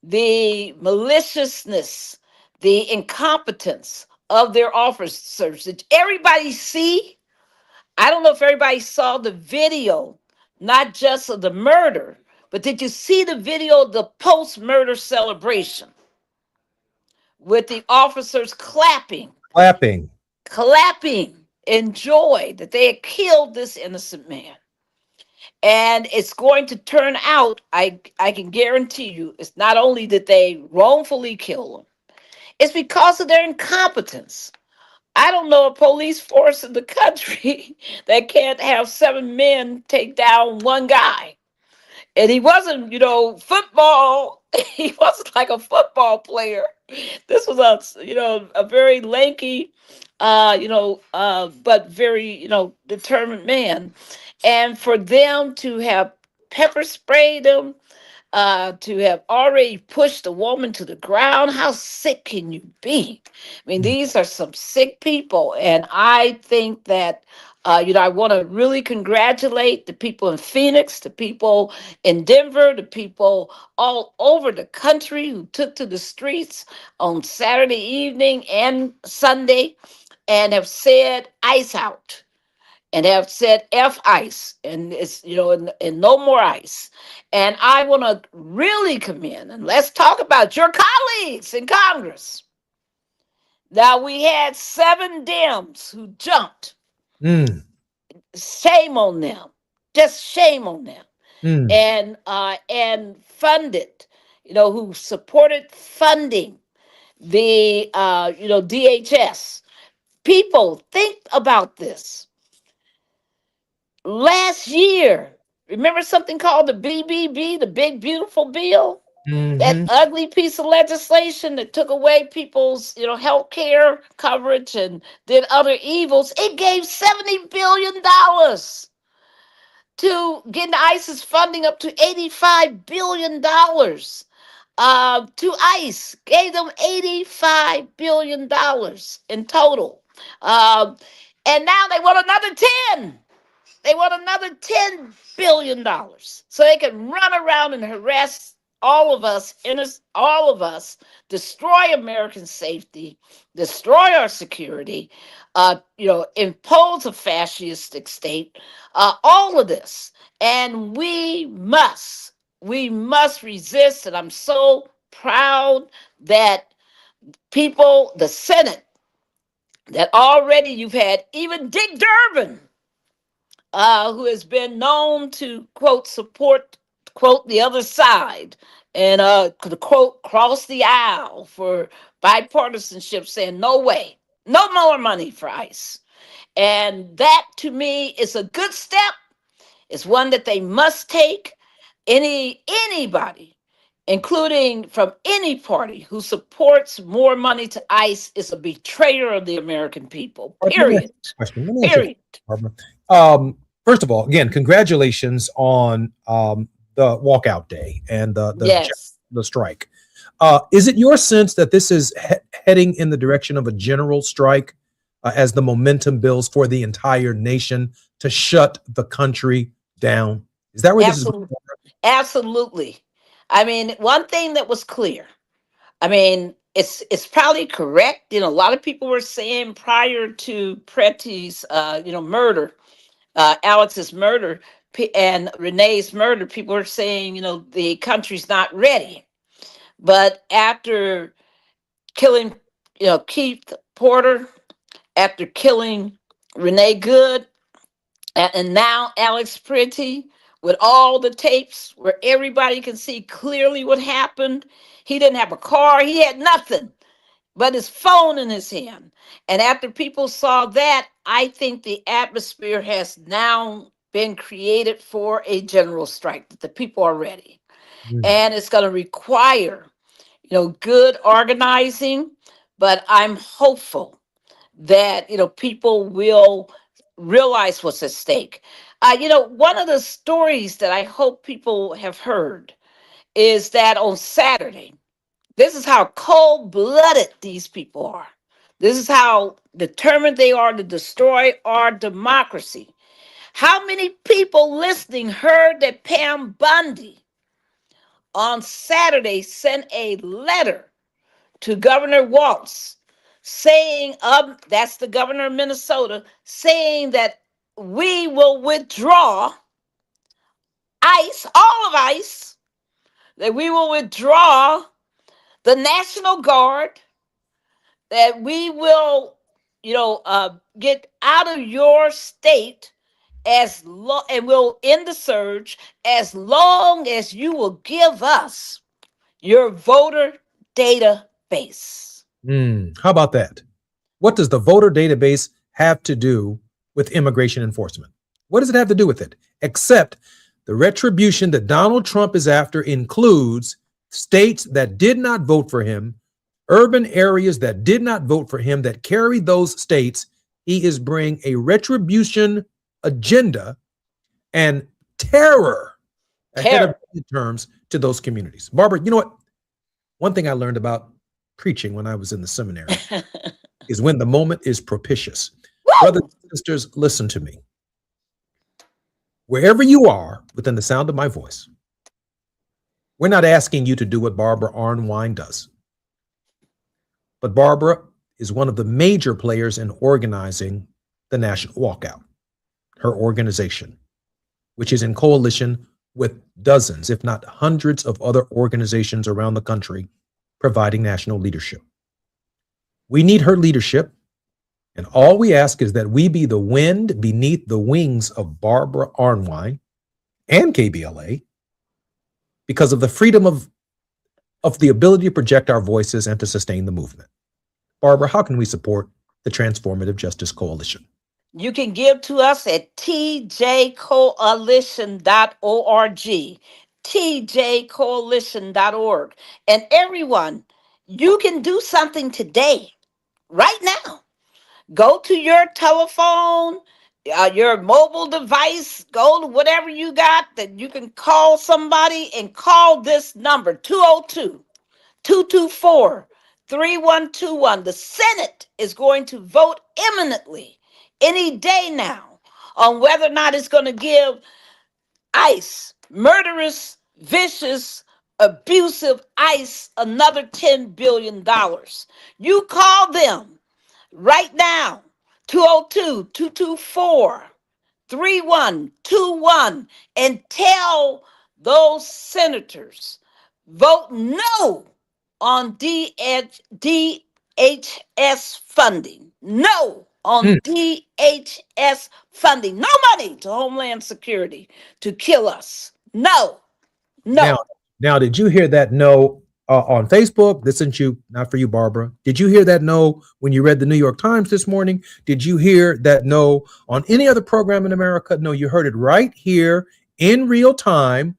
the maliciousness, the incompetence of their officers. Did everybody see? I don't know if everybody saw the video, not just of the murder, but did you see the video of the post-murder celebration with the officers clapping in joy that they had killed this innocent man? And it's going to turn out, I can guarantee you, it's not only that they wrongfully kill him, it's because of their incompetence. I don't know a police force in the country that can't have 7 men take down one guy. And he wasn't, football. He wasn't like a football player. This was a very lanky, but very, determined man. And for them to have pepper sprayed him, to have already pushed a woman to the ground, how sick can you be? I mean, these are some sick people. And I think that, I want to really congratulate the people in Phoenix, the people in Denver, the people all over the country who took to the streets on Saturday evening and Sunday and have said ICE out. And have said F ICE, and it's, and no more ICE. And I want to really commend, and let's talk about your colleagues in Congress. Now, we had 7 Dems who jumped. Shame on them. Just shame on them. And funded, who supported funding the, DHS People, think about this. Last year, remember something called the BBB, the Big Beautiful Bill? That ugly piece of legislation that took away people's, health care coverage and did other evils. It gave $70 billion to getting ISIS funding up to $85 billion. To ICE, gave them $85 billion in total. And now they want another 10. They want another $10 billion so they can run around and harass all of us, destroy American safety, destroy our security, impose a fascistic state, all of this. And we must resist. And I'm so proud that people, the Senate, that already you've had even Dick Durbin, who has been known to, quote, support, quote, the other side, and quote, cross the aisle for bipartisanship, saying no way, no more money for ICE. And that, to me, is a good step. It's one that they must take. Anybody, including from any party, who supports more money to ICE is a betrayer of the American people. Period. Period. First of all, again, congratulations on the walkout day and the strike. Is it your sense that this is heading in the direction of a general strike as the momentum builds for the entire nation to shut the country down? Is that where this is going? Absolutely. I mean, one thing that was clear, I mean, it's probably correct. A lot of people were saying prior to Pretty's, murder, Alex's murder and Renee's murder, people were saying, the country's not ready. But after killing, Keith Porter, after killing Renee Good, and now Alex Pretty, with all the tapes where everybody can see clearly what happened. He didn't have a car. He had nothing but his phone in his hand. And after people saw that, I think the atmosphere has now been created for a general strike, that the people are ready. And it's going to require, good organizing, but I'm hopeful that, people will realize what's at stake. One of the stories that I hope people have heard is that on Saturday, this is how cold-blooded these people are. This is how determined they are to destroy our democracy. How many people listening heard that Pam Bundy on Saturday sent a letter to Governor Walz saying, that's the governor of Minnesota, saying that we will withdraw ICE, all of ICE, that we will withdraw the National Guard, that we will, get out of your state and we'll end the surge as long as you will give us your voter database. How about that? What does the voter database have to do with immigration enforcement? What does it have to do with it? Except the retribution that Donald Trump is after includes states that did not vote for him, urban areas that did not vote for him, that carry those states. He is bringing a retribution agenda and terror ahead of the terms to those communities. Barbara, you know what? One thing I learned about preaching when I was in the seminary is when the moment is propitious. Brothers and sisters, listen to me. Wherever you are within the sound of my voice, we're not asking you to do what Barbara Arnwine does. But Barbara is one of the major players in organizing the National Walkout, her organization, which is in coalition with dozens, if not hundreds of other organizations around the country providing national leadership. We need her leadership. And all we ask is that we be the wind beneath the wings of Barbara Arnwine and KBLA because of the freedom of the ability to project our voices and to sustain the movement. Barbara, how can we support the Transformative Justice Coalition? You can give to us at tjcoalition.org, tjcoalition.org. And everyone, you can do something today, right now. Go to your telephone, your mobile device, go to whatever you got that you can call somebody and call this number 202-224-3121. The Senate is going to vote imminently any day now on whether or not it's going to give ICE, murderous, vicious, abusive ICE, another $10 billion. You call them right now, 202-224-3121, and tell those senators, vote no on DHS funding. No on DHS funding. No money to Homeland Security to kill us. No. Now, did you hear that no on Facebook? This isn't you, not for you, Barbara. Did you hear that no when you read the New York Times this morning? Did you hear that no on any other program in America? No, you heard it right here in real time.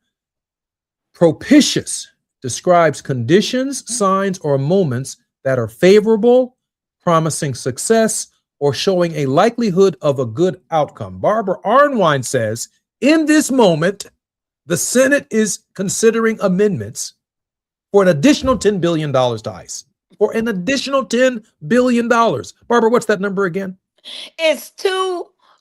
Propitious describes conditions, signs, or moments that are favorable, promising success, or showing a likelihood of a good outcome. Barbara Arnwine says, in this moment, the Senate is considering amendments for an additional $10 billion to ICE. For an additional $10 billion. Barbara, what's that number again? It's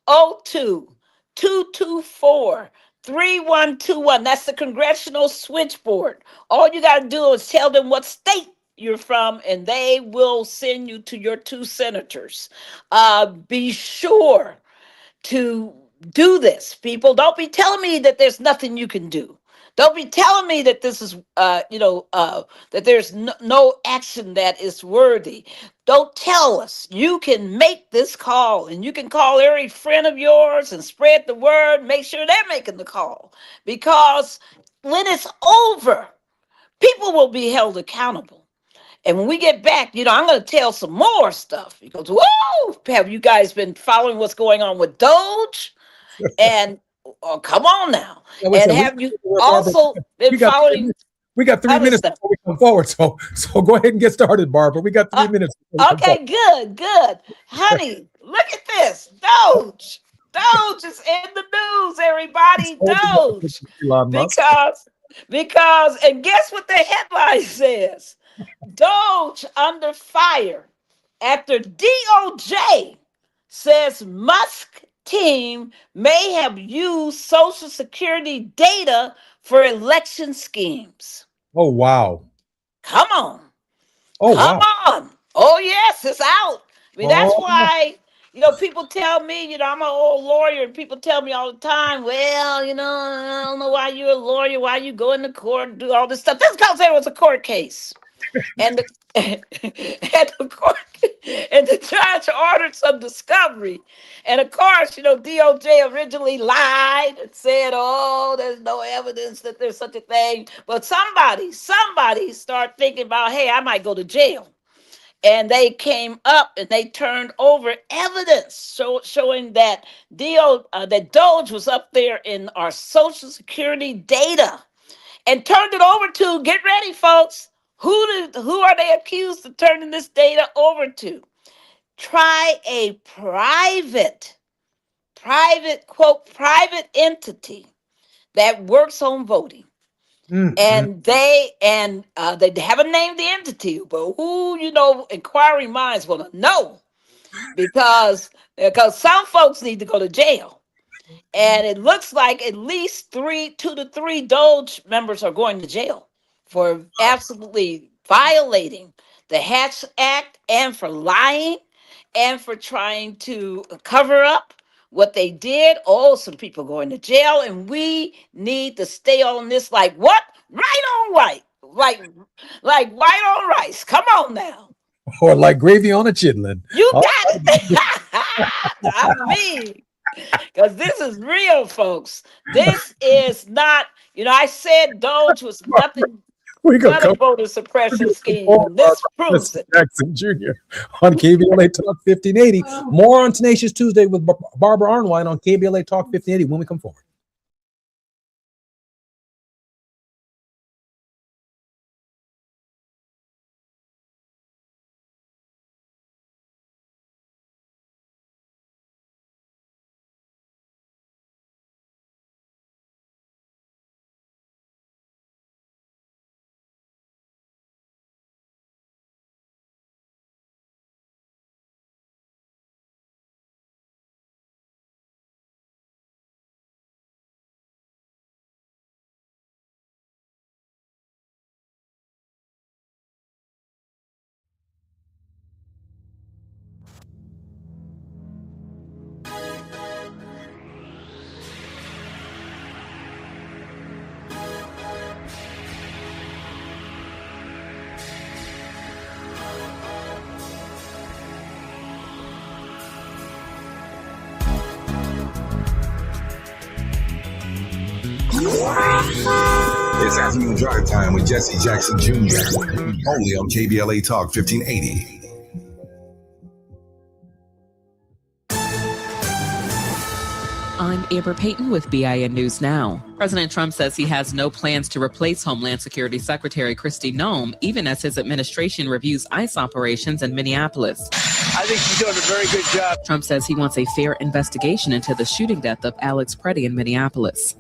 202-224-3121. That's the congressional switchboard. All you got to do is tell them what state you're from, and they will send you to your two senators. Be sure to do this, people. Don't be telling me that there's nothing you can do. Don't be telling me that this is, that there's no action that is worthy. Don't tell us. You can make this call, and you can call every friend of yours and spread the word. Make sure they're making the call, because when it's over, people will be held accountable. And when we get back, I'm going to tell some more stuff, because, whoa, have you guys been following what's going on with Doge? And come on now. And have you also been following? We got 3 minutes before we come forward. So go ahead and get started, Barbara. We got 3 minutes. Okay, good. Honey, look at this. Doge is in the news, everybody. Doge. Because, and guess what the headline says? Doge under fire after DOJ says Musk team may have used Social Security data for election schemes. Oh, wow. Come on. Oh, Come wow. on. Oh, yes, it's out. I mean, that's why, people tell me, I'm an old lawyer, and people tell me all the time, well, I don't know why you're a lawyer, why you go into court and do all this stuff. That's because there was a court case. And the judge ordered some discovery. And of course, DOJ originally lied and said, oh, there's no evidence that there's such a thing. But somebody started thinking about, hey, I might go to jail. And they came up and they turned over evidence showing that that Doge was up there in our Social Security data, and turned it over to, get ready, folks. Who are they accused of turning this data over to? Try a private entity that works on voting. And they haven't named the entity, but who, inquiring minds want to know, because some folks need to go to jail. And it looks like at least 2 to 3 Doge members are going to jail for absolutely violating the Hatch Act, and for lying, and for trying to cover up what they did. Oh, some people going to jail, and we need to stay on this like what? Right on right. Like white on rice. Come on now. Or like gravy on a chitlin. You got it. I mean, because this is real, folks. This is not, I said Doge was nothing. We go Not a voter suppression scheme. This proves it. Jackson Jr. on KBLA Talk 1580. More on Tenacious Tuesday with Barbara Arnwine on KBLA Talk 1580 when we come forward. It's afternoon drive time with Jesse Jackson Jr. Only on KBLA Talk 1580. I'm Amber Payton with BIN News Now. President Trump says he has no plans to replace Homeland Security Secretary Kristi Noem, even as his administration reviews ICE operations in Minneapolis. I think she's doing a very good job. Trump says he wants a fair investigation into the shooting death of Alex Preddy in Minneapolis.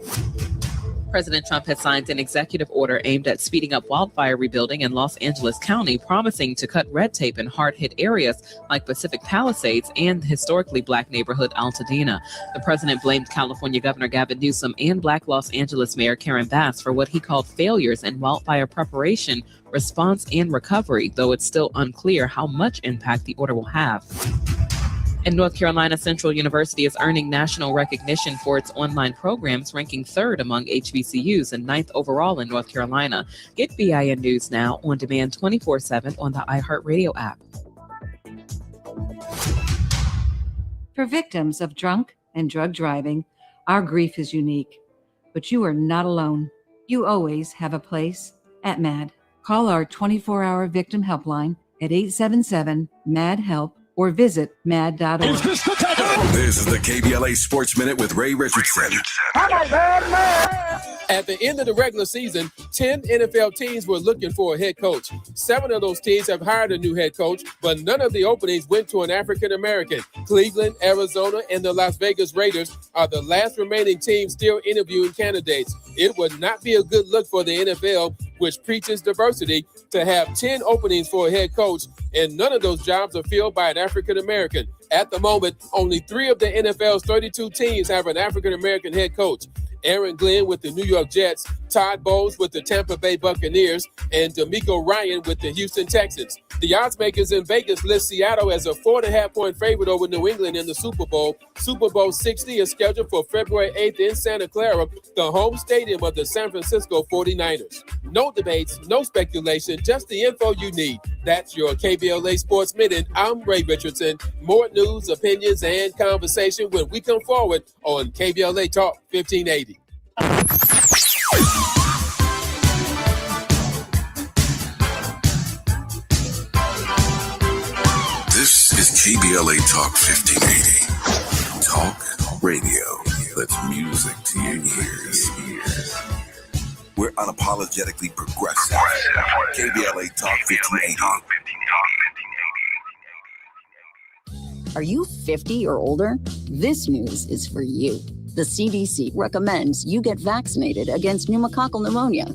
President Trump has signed an executive order aimed at speeding up wildfire rebuilding in Los Angeles County, promising to cut red tape in hard-hit areas like Pacific Palisades and the historically black neighborhood Altadena. The president blamed California Governor Gavin Newsom and Black Los Angeles Mayor Karen Bass for what he called failures in wildfire preparation, response, and recovery, though it's still unclear how much impact the order will have. In North Carolina, Central University is earning national recognition for its online programs, ranking 3rd among HBCUs and 9th overall in North Carolina. Get BIN News Now on demand 24/7 on the iHeartRadio app. For victims of drunk and drug driving, our grief is unique. But you are not alone. You always have a place at MAD. Call our 24-hour victim helpline at 877-MAD-HELP or visit mad.org. This is the KBLA Sports Minute with Ray Richardson. At the end of the regular season, 10 NFL teams were looking for a head coach. 7 of those teams have hired a new head coach, but none of the openings went to an African-American. Cleveland, Arizona, and the Las Vegas Raiders are the last remaining teams still interviewing candidates. It would not be a good look for the NFL, which preaches diversity, to have 10 openings for a head coach, and none of those jobs are filled by an African-American. At the moment, only 3 of the NFL's 32 teams have an African-American head coach. Aaron Glenn with the New York Jets, Todd Bowles with the Tampa Bay Buccaneers, and D'Amico Ryan with the Houston Texans. The odds makers in Vegas list Seattle as a 4.5-point favorite over New England in the Super Bowl. Super Bowl 60 is scheduled for February 8th in Santa Clara, the home stadium of the San Francisco 49ers. No debates, no speculation, just the info you need. That's your KBLA Sports Minute. I'm Ray Richardson. More news, opinions, and conversation when we come forward on KBLA Talk 1580. This is KBLA Talk 1580. Talk radio. That's music to your ears. We're unapologetically progressive. KBLA Talk 1580. Are you 50 or older? This news is for you. The CDC recommends you get vaccinated against pneumococcal pneumonia.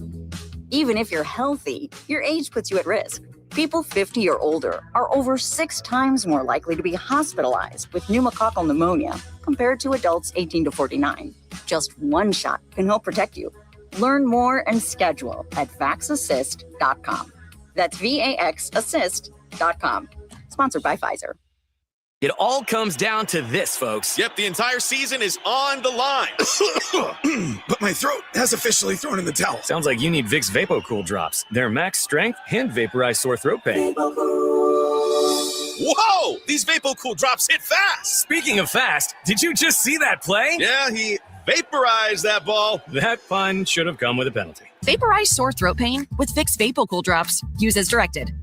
Even if you're healthy, your age puts you at risk. People 50 or older are over 6 times more likely to be hospitalized with pneumococcal pneumonia compared to adults 18 to 49. Just one shot can help protect you. Learn more and schedule at vaxassist.com. That's VAXassist.com. Sponsored by Pfizer. It all comes down to this, folks. Yep, the entire season is on the line. But my throat has officially thrown in the towel. Sounds like you need Vicks VapoCool drops. They're max strength and vaporize sore throat pain. Whoa! These VapoCool drops hit fast. Speaking of fast, did you just see that play? Yeah, he Vaporize that ball. That fun should have come with a penalty. Vaporize sore throat pain with Vicks VapoCool drops. Use as directed.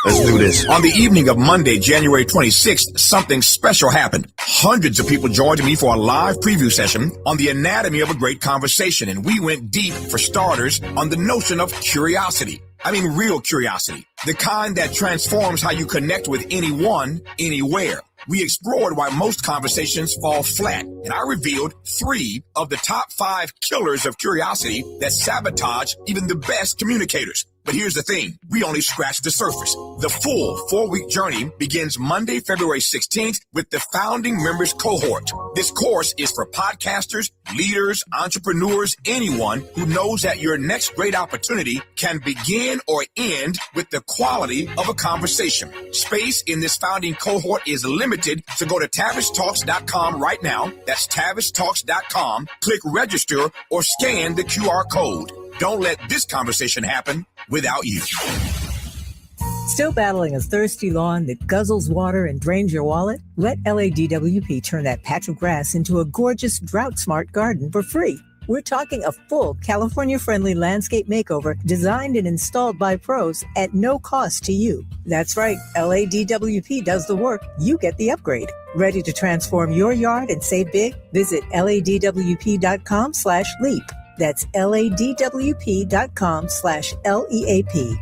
Let's do this. On the evening of Monday, January 26th, something special happened. Hundreds of people joined me for a live preview session on the anatomy of a great conversation, and we went deep, for starters, on the notion of curiosity. I mean, real curiosity. The kind that transforms how you connect with anyone, anywhere. We explored why most conversations fall flat, and I revealed 3 of the top 5 killers of curiosity that sabotage even the best communicators. But here's the thing, we only scratched the surface. The full 4-week journey begins Monday, February 16th with the Founding Members Cohort. This course is for podcasters, leaders, entrepreneurs, anyone who knows that your next great opportunity can begin or end with the quality of a conversation. Space in this founding cohort is limited, so go to TavishTalks.com right now. That's TavishTalks.com. Click register or scan the QR code. Don't let this conversation happen without you. Still battling a thirsty lawn that guzzles water and drains your wallet? Let LADWP turn that patch of grass into a gorgeous, drought-smart garden for free. We're talking a full California-friendly landscape makeover designed and installed by pros at no cost to you. That's right, LADWP does the work, you get the upgrade. Ready to transform your yard and save big? Visit LADWP.com/leap. That's LADWP.com/LEAP.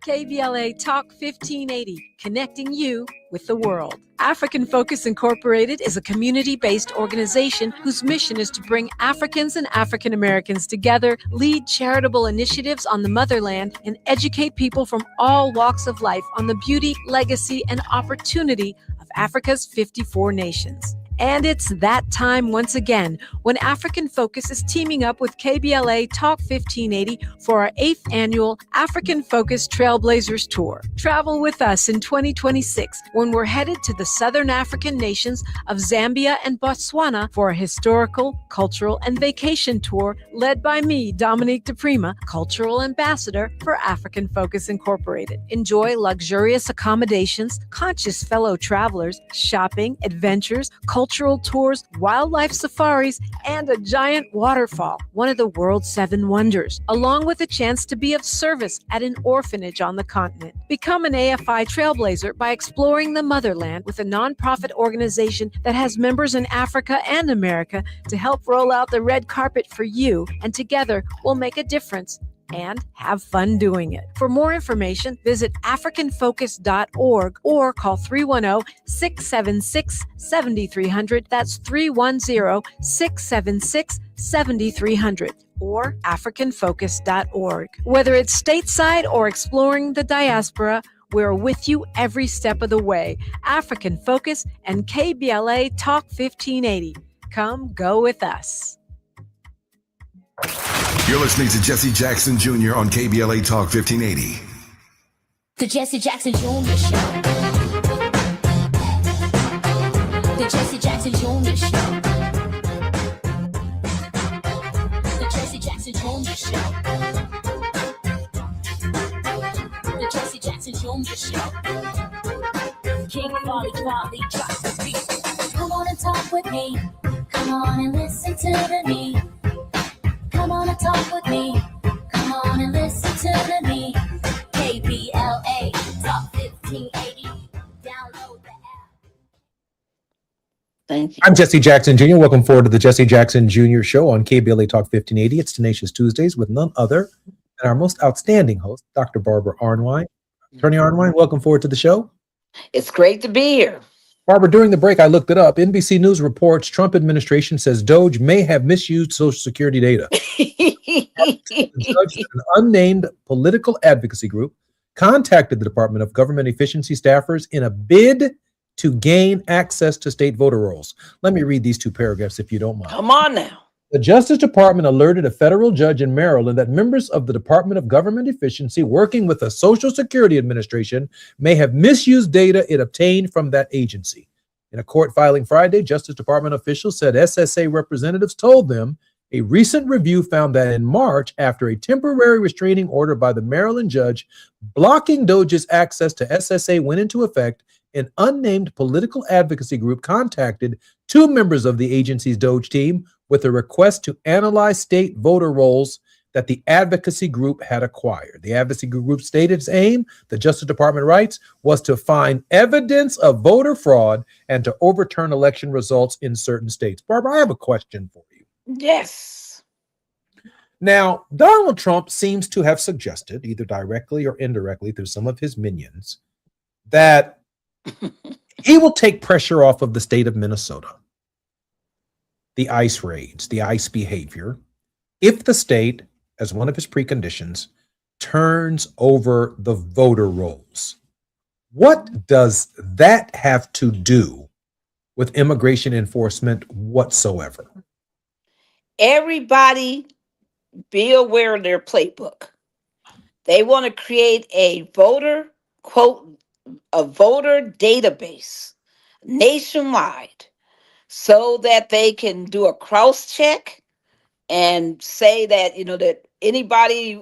KBLA Talk 1580, connecting you with the world. African Focus Incorporated is a community-based organization whose mission is to bring Africans and African Americans together, lead charitable initiatives on the motherland, and educate people from all walks of life on the beauty, legacy, and opportunity of Africa's 54 nations. And it's that time once again when African Focus is teaming up with KBLA Talk 1580 for our 8th annual African Focus Trailblazers Tour. Travel with us in 2026 when we're headed to the southern African nations of Zambia and Botswana for a historical, cultural, and vacation tour led by me, Dominique DePrima, Cultural Ambassador for African Focus Incorporated. Enjoy luxurious accommodations, conscious fellow travelers, shopping, adventures, cultural tours, wildlife safaris, and a giant waterfall, one of the world's 7 wonders, along with a chance to be of service at an orphanage on the continent. Become an AFI trailblazer by exploring the motherland with a nonprofit organization that has members in Africa and America to help roll out the red carpet for you, and together we'll make a difference and have fun doing it. For more information, visit africanfocus.org or call 310-676-7300. That's 310-676-7300 or africanfocus.org. Whether it's stateside or exploring the diaspora, we're with you every step of the way. African Focus and KBLA Talk 1580. Come go with us. You're listening to Jesse Jackson Jr. on KBLA Talk 1580. The Jesse Jackson Jr. Show. The Jesse Jackson Jr. Show. The Jesse Jackson Jr. Show. The Jesse Jackson Jr. Show. King Volley drops the beat. Come on and talk with me. Come on and listen to me. Come on and talk with me. Come on and listen to me. KBLA Talk 1580. Download the app. Thank you. I'm Jesse Jackson Jr. Welcome forward to the Jesse Jackson Jr. Show on KBLA Talk 1580. It's Tenacious Tuesdays with none other than our most outstanding host, Dr. Barbara Arnwine. Attorney Arnwine, welcome forward to the show. It's great to be here. Barbara, during the break, I looked it up. NBC News reports Trump administration says Doge may have misused Social Security data. An unnamed political advocacy group contacted the Department of Government Efficiency staffers in a bid to gain access to state voter rolls. Let me read these 2 paragraphs if you don't mind. Come on now. The Justice Department alerted a federal judge in Maryland that members of the Department of Government Efficiency working with the Social Security Administration may have misused data it obtained from that agency. In a court filing Friday, Justice Department officials said SSA representatives told them a recent review found that in March, after a temporary restraining order by the Maryland judge blocking Doge's access to SSA went into effect, an unnamed political advocacy group contacted 2 members of the agency's DOJ team with a request to analyze state voter rolls that the advocacy group had acquired. The advocacy group stated its aim, the Justice Department writes, was to find evidence of voter fraud and to overturn election results in certain states. Barbara, I have a question for you. Yes. Now, Donald Trump seems to have suggested, either directly or indirectly through some of his minions, that he will take pressure off of the state of Minnesota, the ICE raids, the ICE behavior, if the state, as one of his preconditions, turns over the voter rolls. What does that have to do with immigration enforcement whatsoever? Everybody be aware of their playbook. They want to create a voter database nationwide so that they can do a cross check and say that, that anybody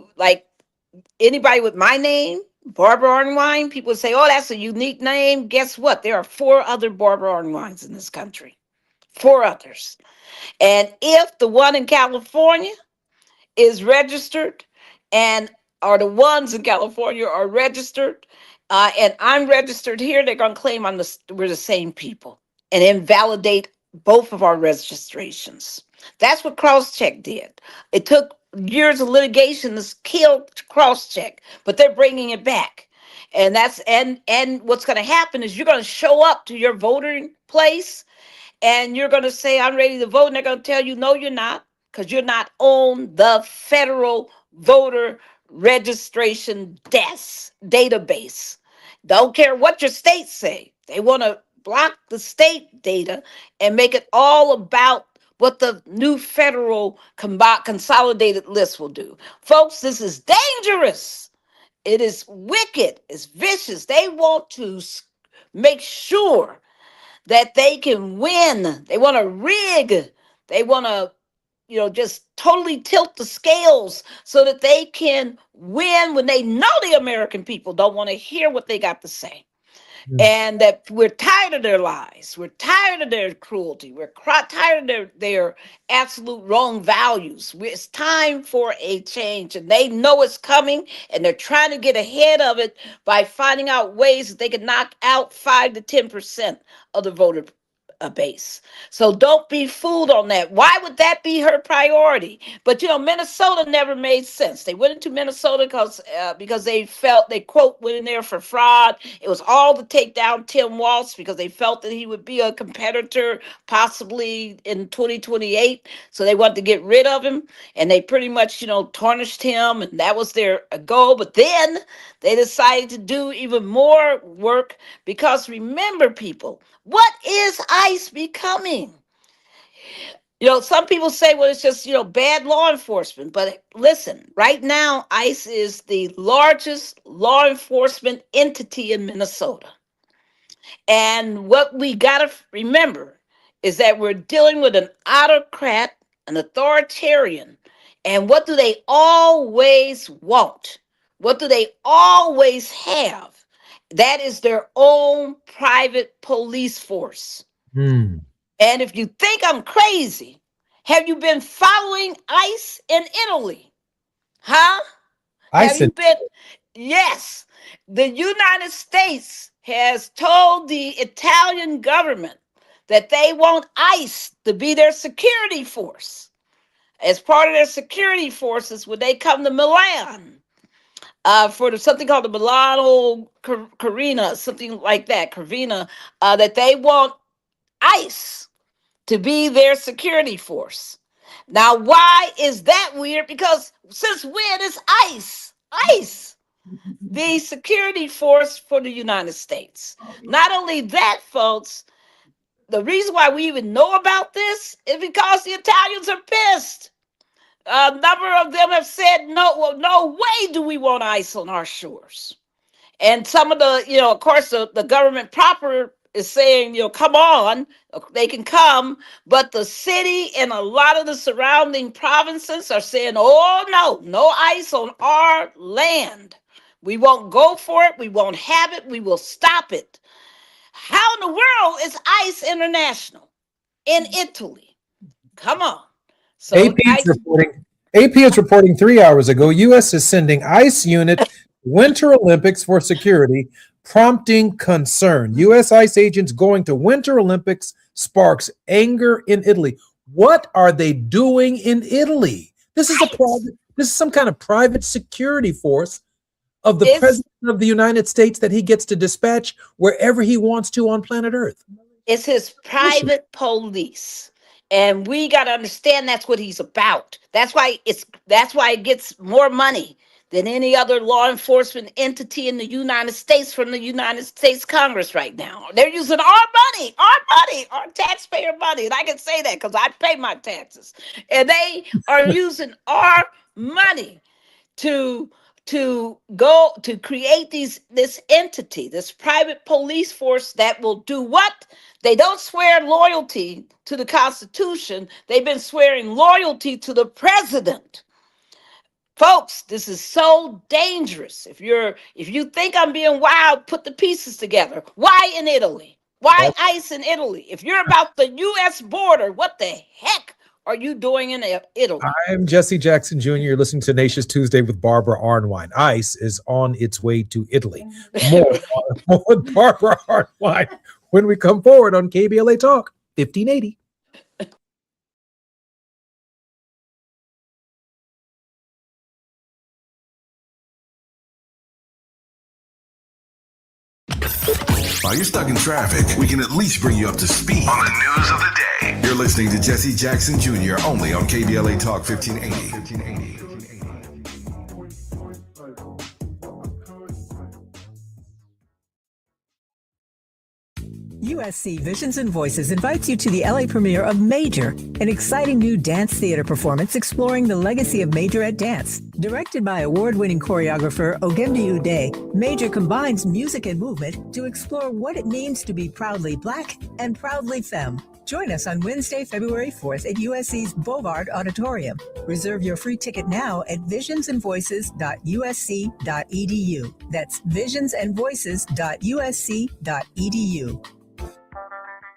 with my name, Barbara Arnwine, people say, oh, that's a unique name. Guess what? There are 4 other Barbara Arnwines in this country. 4 others. And if the one in California is registered or the ones in California are registered and I'm registered here, they're going to claim we're the same people and invalidate both of our registrations. That's what CrossCheck did. It took years of litigation to kill CrossCheck, but they're bringing it back. And what's going to happen is you're going to show up to your voting place and you're going to say, I'm ready to vote. And they're going to tell you, no, you're not, because you're not on the federal voter registration database. Don't care what your state say. They want to block the state data and make it all about what the new federal consolidated list will do. Folks, this is dangerous. It is wicked. It's vicious. They want to make sure that they can win. They want to rig. They want to, just totally tilt the scales so that they can win when they know the American people don't want to hear what they got to say. And that we're tired of their lies. We're tired of their cruelty. We're tired of their absolute wrong values. It's time for a change. And they know it's coming. And they're trying to get ahead of it by finding out ways that they can knock out 5 to 10% of the voter base. So don't be fooled on that. Why would that be her priority? But Minnesota never made sense. They went into Minnesota because they felt they went in there for fraud. It was all to take down Tim Walz because they felt that he would be a competitor possibly in 2028. So they wanted to get rid of him, and they pretty much tarnished him, and that was their goal. But then they decided to do even more work because remember, people, what is ICE becoming? Some people say, well, it's just, bad law enforcement. But listen, right now, ICE is the largest law enforcement entity in Minnesota. And what we got to remember is that we're dealing with an autocrat, an authoritarian. And what do they always want? What do they always have? That is their own private police force. And if you think I'm crazy, have you been following ICE in Italy? Huh? Yes. The United States has told the Italian government that they want ICE to be their security force. As part of their security forces, when they come to Milan, for something called the Milano Carina, something like that, Carvina, that they want ICE to be their security force. Now, why is that weird? Because since when is ICE, the security force for the United States? Not only that, folks, the reason why we even know about this is because the Italians are pissed. A number of them have said, no way do we want ICE on our shores. And some of the, of course, the government proper is saying, come on, they can come. But the city and a lot of the surrounding provinces are saying, oh, no ICE on our land. We won't go for it. We won't have it. We will stop it. How in the world is ICE International in Italy? Come on. So AP is reporting 3 hours ago, U.S. is sending ICE unit Winter Olympics for security, prompting concern. U.S. ICE agents going to Winter Olympics sparks anger in Italy. What are they doing in Italy? This is some kind of private security force of the president of the United States that he gets to dispatch wherever he wants to on planet Earth. It's his private police. And we got to understand that's what he's about. That's why it gets more money than any other law enforcement entity in the United States from the United States Congress right now. They're using our money, our taxpayer money. And I can say that because I pay my taxes. And they are using our money to go to create this entity, this private police force that will do what? They don't swear loyalty to the Constitution. They've been swearing loyalty to the president. Folks, this is so dangerous. If you think I'm being wild, put the pieces together. Why in Italy? Why ICE in Italy? If you're about the U.S. border, what the heck are you doing in Italy? I'm Jesse Jackson Jr. You're listening to Nations Tuesday with Barbara Arnwine. ICE is on its way to Italy. More with Barbara Arnwine when we come forward on KBLA Talk 1580. While you're stuck in traffic, we can at least bring you up to speed on the news of the day. You're listening to Jesse Jackson Jr. only on KBLA Talk 1580. USC Visions and Voices invites you to the LA premiere of Major, an exciting new dance theater performance exploring the legacy of Major at Dance. Directed by award-winning choreographer Ogemdi Ude, Major combines music and movement to explore what it means to be proudly Black and proudly femme. Join us on Wednesday, February 4th at USC's Bovard Auditorium. Reserve your free ticket now at visionsandvoices.usc.edu. That's visionsandvoices.usc.edu.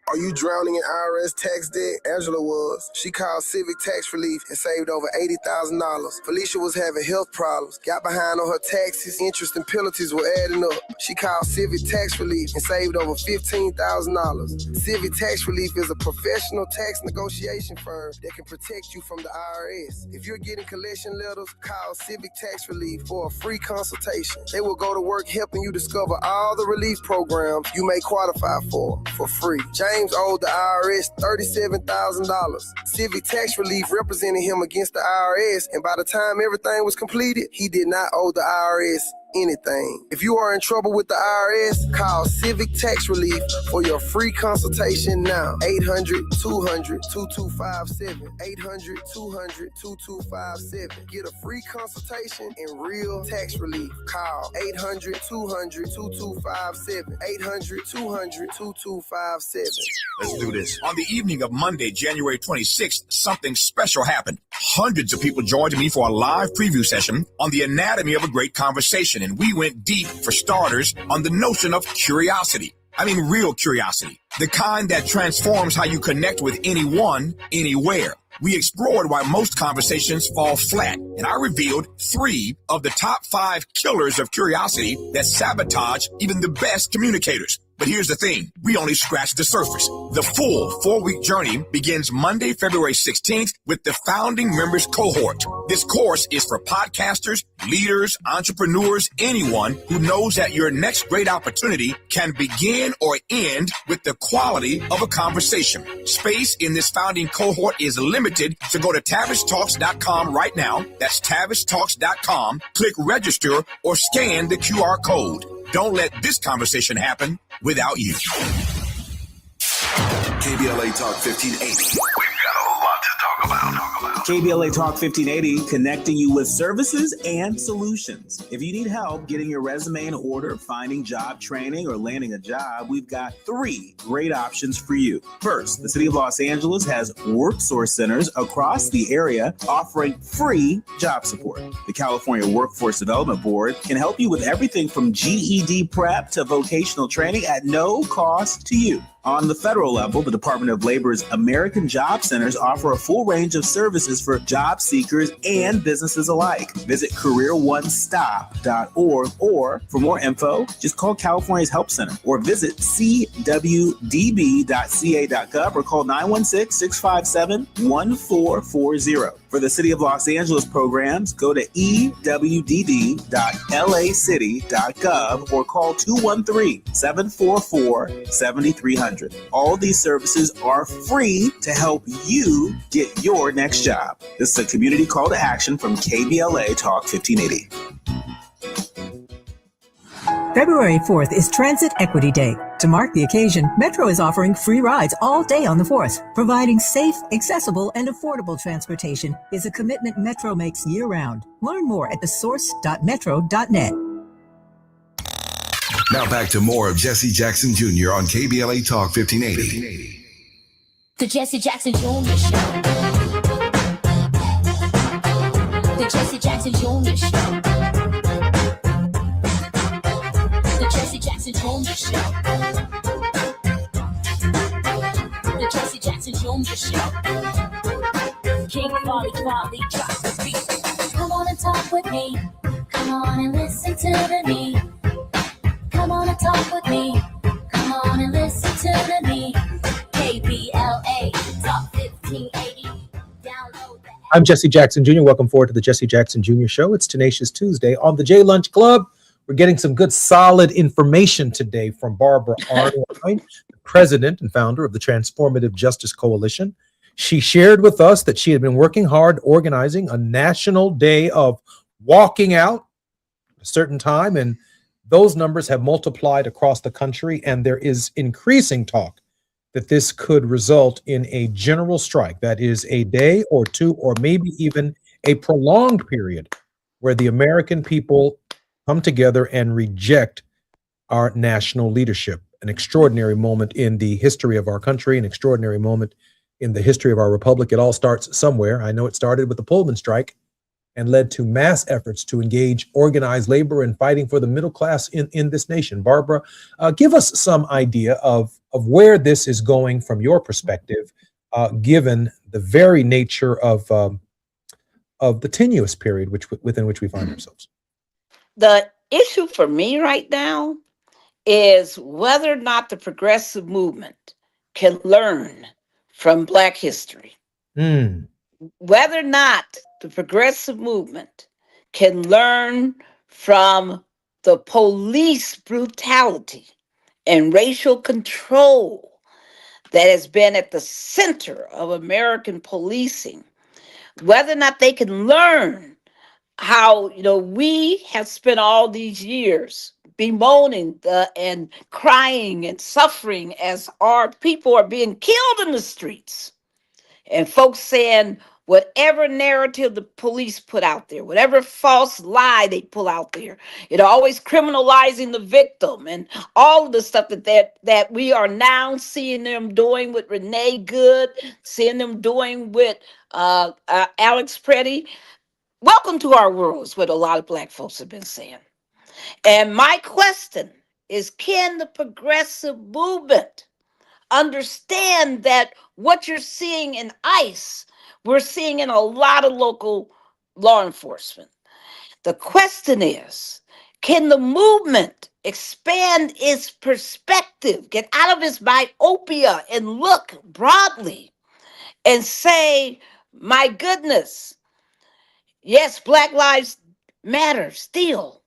Are you drowning in IRS tax debt? Angela was. She called Civic Tax Relief and saved over $80,000. Felicia was having health problems, got behind on her taxes, interest and penalties were adding up. She called Civic Tax Relief and saved over $15,000. Civic Tax Relief is a professional tax negotiation firm that can protect you from the IRS. If you're getting collection letters, call Civic Tax Relief for a free consultation. They will go to work helping you discover all the relief programs you may qualify for free. James owed the IRS $37,000. Civic Tax Relief represented him against the IRS, and by the time everything was completed, he did not owe the IRS anything. If you are in trouble with the IRS, call Civic Tax Relief for your free consultation now. 800-200-2257. 800-200-2257. Get a free consultation and real tax relief. Call 800-200-2257. 800-200-2257. Let's do this. On the evening of Monday, January 26th, something special happened. Hundreds of people joined me for a live preview session on the anatomy of a great conversation, and we went deep, for starters, on the notion of curiosity. I mean, real curiosity. The kind that transforms how you connect with anyone, anywhere. We explored why most conversations fall flat, and I revealed 3 of the top 5 killers of curiosity that sabotage even the best communicators. But here's the thing, we only scratched the surface. The full 4-week journey begins Monday, February 16th with the Founding Members Cohort. This course is for podcasters, leaders, entrepreneurs, anyone who knows that your next great opportunity can begin or end with the quality of a conversation. Space in this founding cohort is limited, so go to TavishTalks.com right now. That's TavishTalks.com. Click register or scan the QR code. Don't let this conversation happen without you. KBLA Talk 1580. We've got a lot to talk about. KBLA Talk 1580, connecting you with services and solutions. If you need help getting your resume in order, finding job training, or landing a job, we've got 3 great options for you. First, the City of Los Angeles has WorkSource centers across the area offering free job support. The California Workforce Development Board can help you with everything from GED prep to vocational training at no cost to you. On the federal level, the Department of Labor's American Job Centers offer a full range of services for job seekers and businesses alike. Visit careeronestop.org, or for more info, just call California's Help Center or visit cwdb.ca.gov or call 916-657-1440. For the City of Los Angeles programs, go to ewd.lacity.gov or call 213-744-7300. All these services are free to help you get your next job. This is a community call to action from KBLA Talk 1580. February 4th is Transit Equity Day. To mark the occasion, Metro is offering free rides all day on the 4th. Providing safe, accessible, and affordable transportation is a commitment Metro makes year-round. Learn more at thesource.metro.net. Now back to more of Jesse Jackson Jr. on KBLA Talk 1580. The Jesse Jackson Jr. Show. The Jesse Jackson Jr. Show. The Jesse Jackson Jr. Show. The Jesse Jackson Jr. Show. King Volley drop the beat. Come on and talk with me. Come on and listen to me. Come on and talk with me. Come on and listen to me. KBLA Talk 1580. Download the app. I'm Jesse Jackson Jr. Welcome forward to the Jesse Jackson Jr. Show. It's Tenacious Tuesday on the J Lunch Club. We're getting some good, solid information today from Barbara Arnwine, the president and founder of the Transformative Justice Coalition. She shared with us that she had been working hard organizing a national day of walking out at a certain time, and those numbers have multiplied across the country, and there is increasing talk that this could result in a general strike. That is a day or two, or maybe even a prolonged period where the American people come together and reject our national leadership. An extraordinary moment in the history of our country, an extraordinary moment in the history of our republic. It all starts somewhere. I know it started with the Pullman strike and led to mass efforts to engage organized labor and fighting for the middle class in this nation. Barbara, give us some idea of where this is going from your perspective, given the very nature of the tenuous period within which we find ourselves. The issue for me right now is whether or not the progressive movement can learn from Black history. Whether or not the progressive movement can learn from the police brutality and racial control that has been at the center of American policing, whether or not they can learn how, we have spent all these years bemoaning and crying and suffering as our people are being killed in the streets. And folks saying whatever narrative the police put out there, whatever false lie they pull out there, always criminalizing the victim and all of the stuff that we are now seeing them doing with Renee Good, seeing them doing with Alex Preddy. Welcome to our world is what a lot of Black folks have been saying. And my question is, can the progressive movement understand that what you're seeing in ICE, we're seeing in a lot of local law enforcement? The question is, can the movement expand its perspective, get out of its myopia and look broadly and say, my goodness, yes, Black Lives Matter still.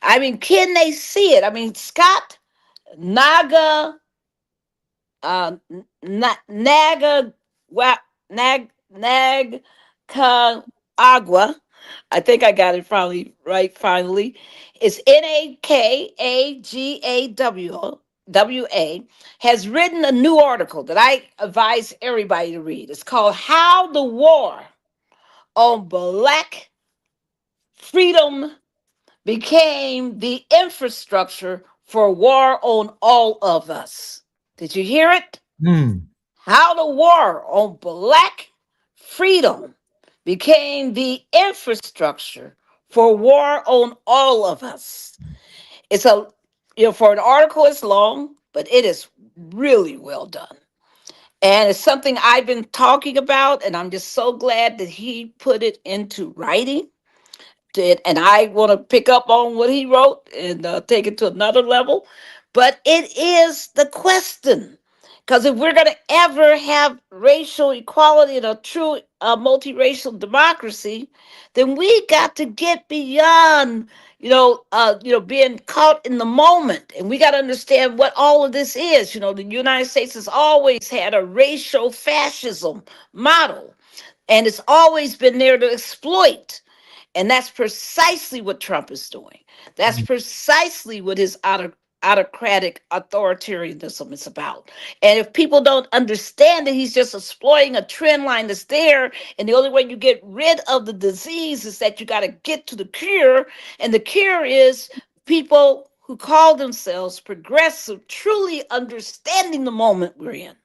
Can they see it? Scott Nagagwa, I think I got it finally. It's Nakagawa, has written a new article that I advise everybody to read. It's called How the War on black freedom became the infrastructure for war on all of us. Did you hear it? How the war on black freedom became the infrastructure for war on all of us. It's a, for an article, it's long, but it is really well done. And it's something I've been talking about, and I'm just so glad that he put it into writing. And I want to pick up on what he wrote and take it to another level. But it is the question. Because if we're going to ever have racial equality and a true multiracial democracy, then we got to get beyond, being caught in the moment. And we got to understand what all of this is. The United States has always had a racial fascism model, and it's always been there to exploit. And that's precisely what Trump is doing. That's precisely what his autocratic authoritarianism is about. And if people don't understand that he's just exploiting a trend line that's there, and the only way you get rid of the disease is that you got to get to the cure. And the cure is people who call themselves progressive, truly understanding the moment we're in,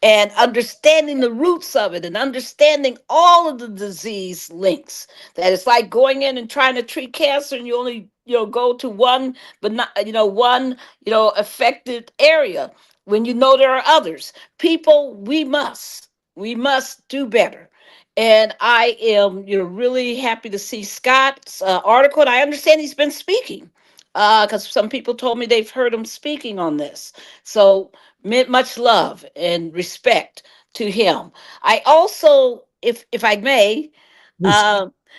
and understanding the roots of it, and understanding all of the disease links. That it's like going in and trying to treat cancer, and you only go to one, but not one affected area, when there are others. People, we must do better. And I am really happy to see Scott's article. And I understand he's been speaking, because some people told me they've heard him speaking on this. So much love and respect to him. I also, if I may,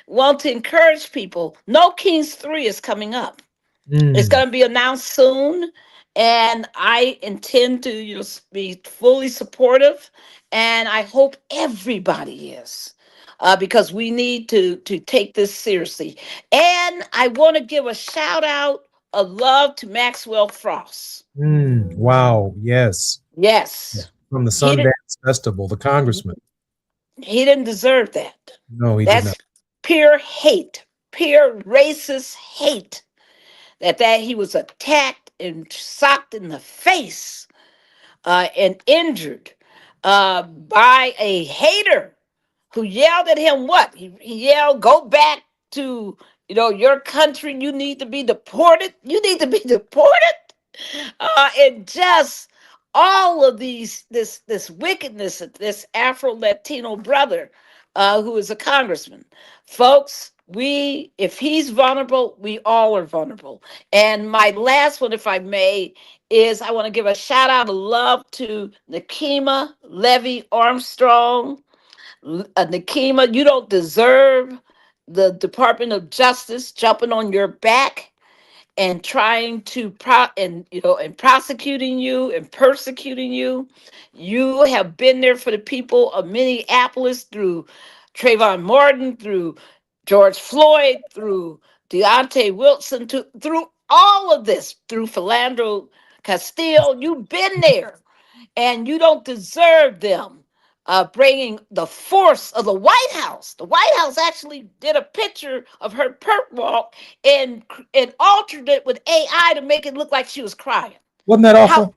want to encourage people. No Kings 3 is coming up. It's going to be announced soon, and I intend to be fully supportive, and I hope everybody is, because we need to take this seriously. And I want to give a shout out of love to Maxwell Frost. Wow. Yes. Yes. From the Sundance Festival, the congressman. He didn't deserve that. No, he That's did not. pure hate, pure racist hate. That he was attacked and socked in the face and injured by a hater who yelled at him. What? He yelled, "Go back to your country. You need to be deported. You need to be deported." And just all of this wickedness of this Afro-Latino brother who is a congressman. Folks, if he's vulnerable, we all are vulnerable. And my last one, if I may, is I want to give a shout out of love to Nikema Levy Armstrong. Nikema, you don't deserve the Department of Justice jumping on your back and trying to and prosecuting you and persecuting you. You have been there for the people of Minneapolis through Trayvon Martin, through George Floyd, through Deontay Wilson, through all of this, through Philando Castile. You've been there, and you don't deserve them bringing the force of the White House. The White House actually did a picture of her perp walk and altered it with AI to make it look like she was crying. Wasn't that awful?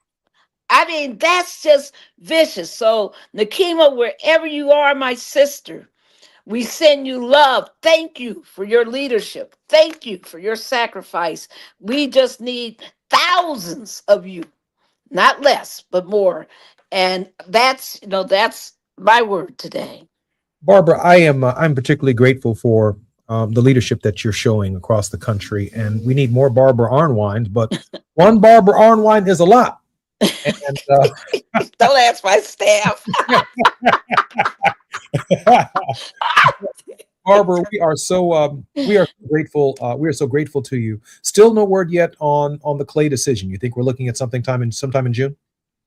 That's just vicious. So, Nikema, wherever you are, my sister, we send you love. Thank you for your leadership. Thank you for your sacrifice. We just need thousands of you, not less, but more. And that's my word today. Barbara, I'm particularly grateful for the leadership that you're showing across the country, and we need more Barbara Arnwines, but one Barbara Arnwine is a lot. And, don't ask my staff. Barbara, we are so grateful. We are so grateful to you. Still no word yet on the Clay decision. You think we're looking at sometime in June?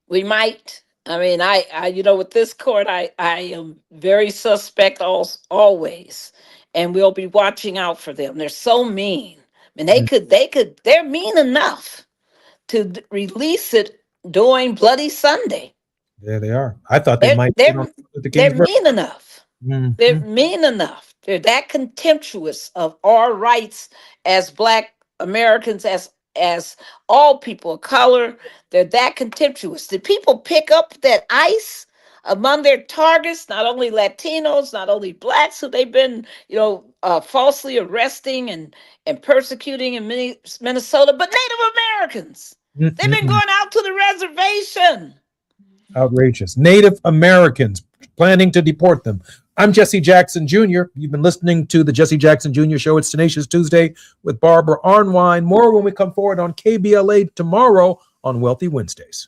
We might. I with this court, I am very suspect always, and we'll be watching out for them. They're so mean. They're mean enough to release it during Bloody Sunday. There they are. I thought they might. They're mean enough. They're mean enough. They're that contemptuous of our rights as Black Americans, as all people of color. They're that contemptuous. Did people pick up that ICE among their targets? Not only Latinos, not only Blacks who they've been, falsely arresting and persecuting in Minnesota, but Native Americans. They've been going out to the reservation. Outrageous. Native Americans, planning to deport them. I'm Jesse Jackson Jr. You've been listening to the Jesse Jackson Jr. Show. It's Tenacious Tuesday with Barbara Arnwine. More when we come forward on KBLA tomorrow on Wealthy Wednesdays.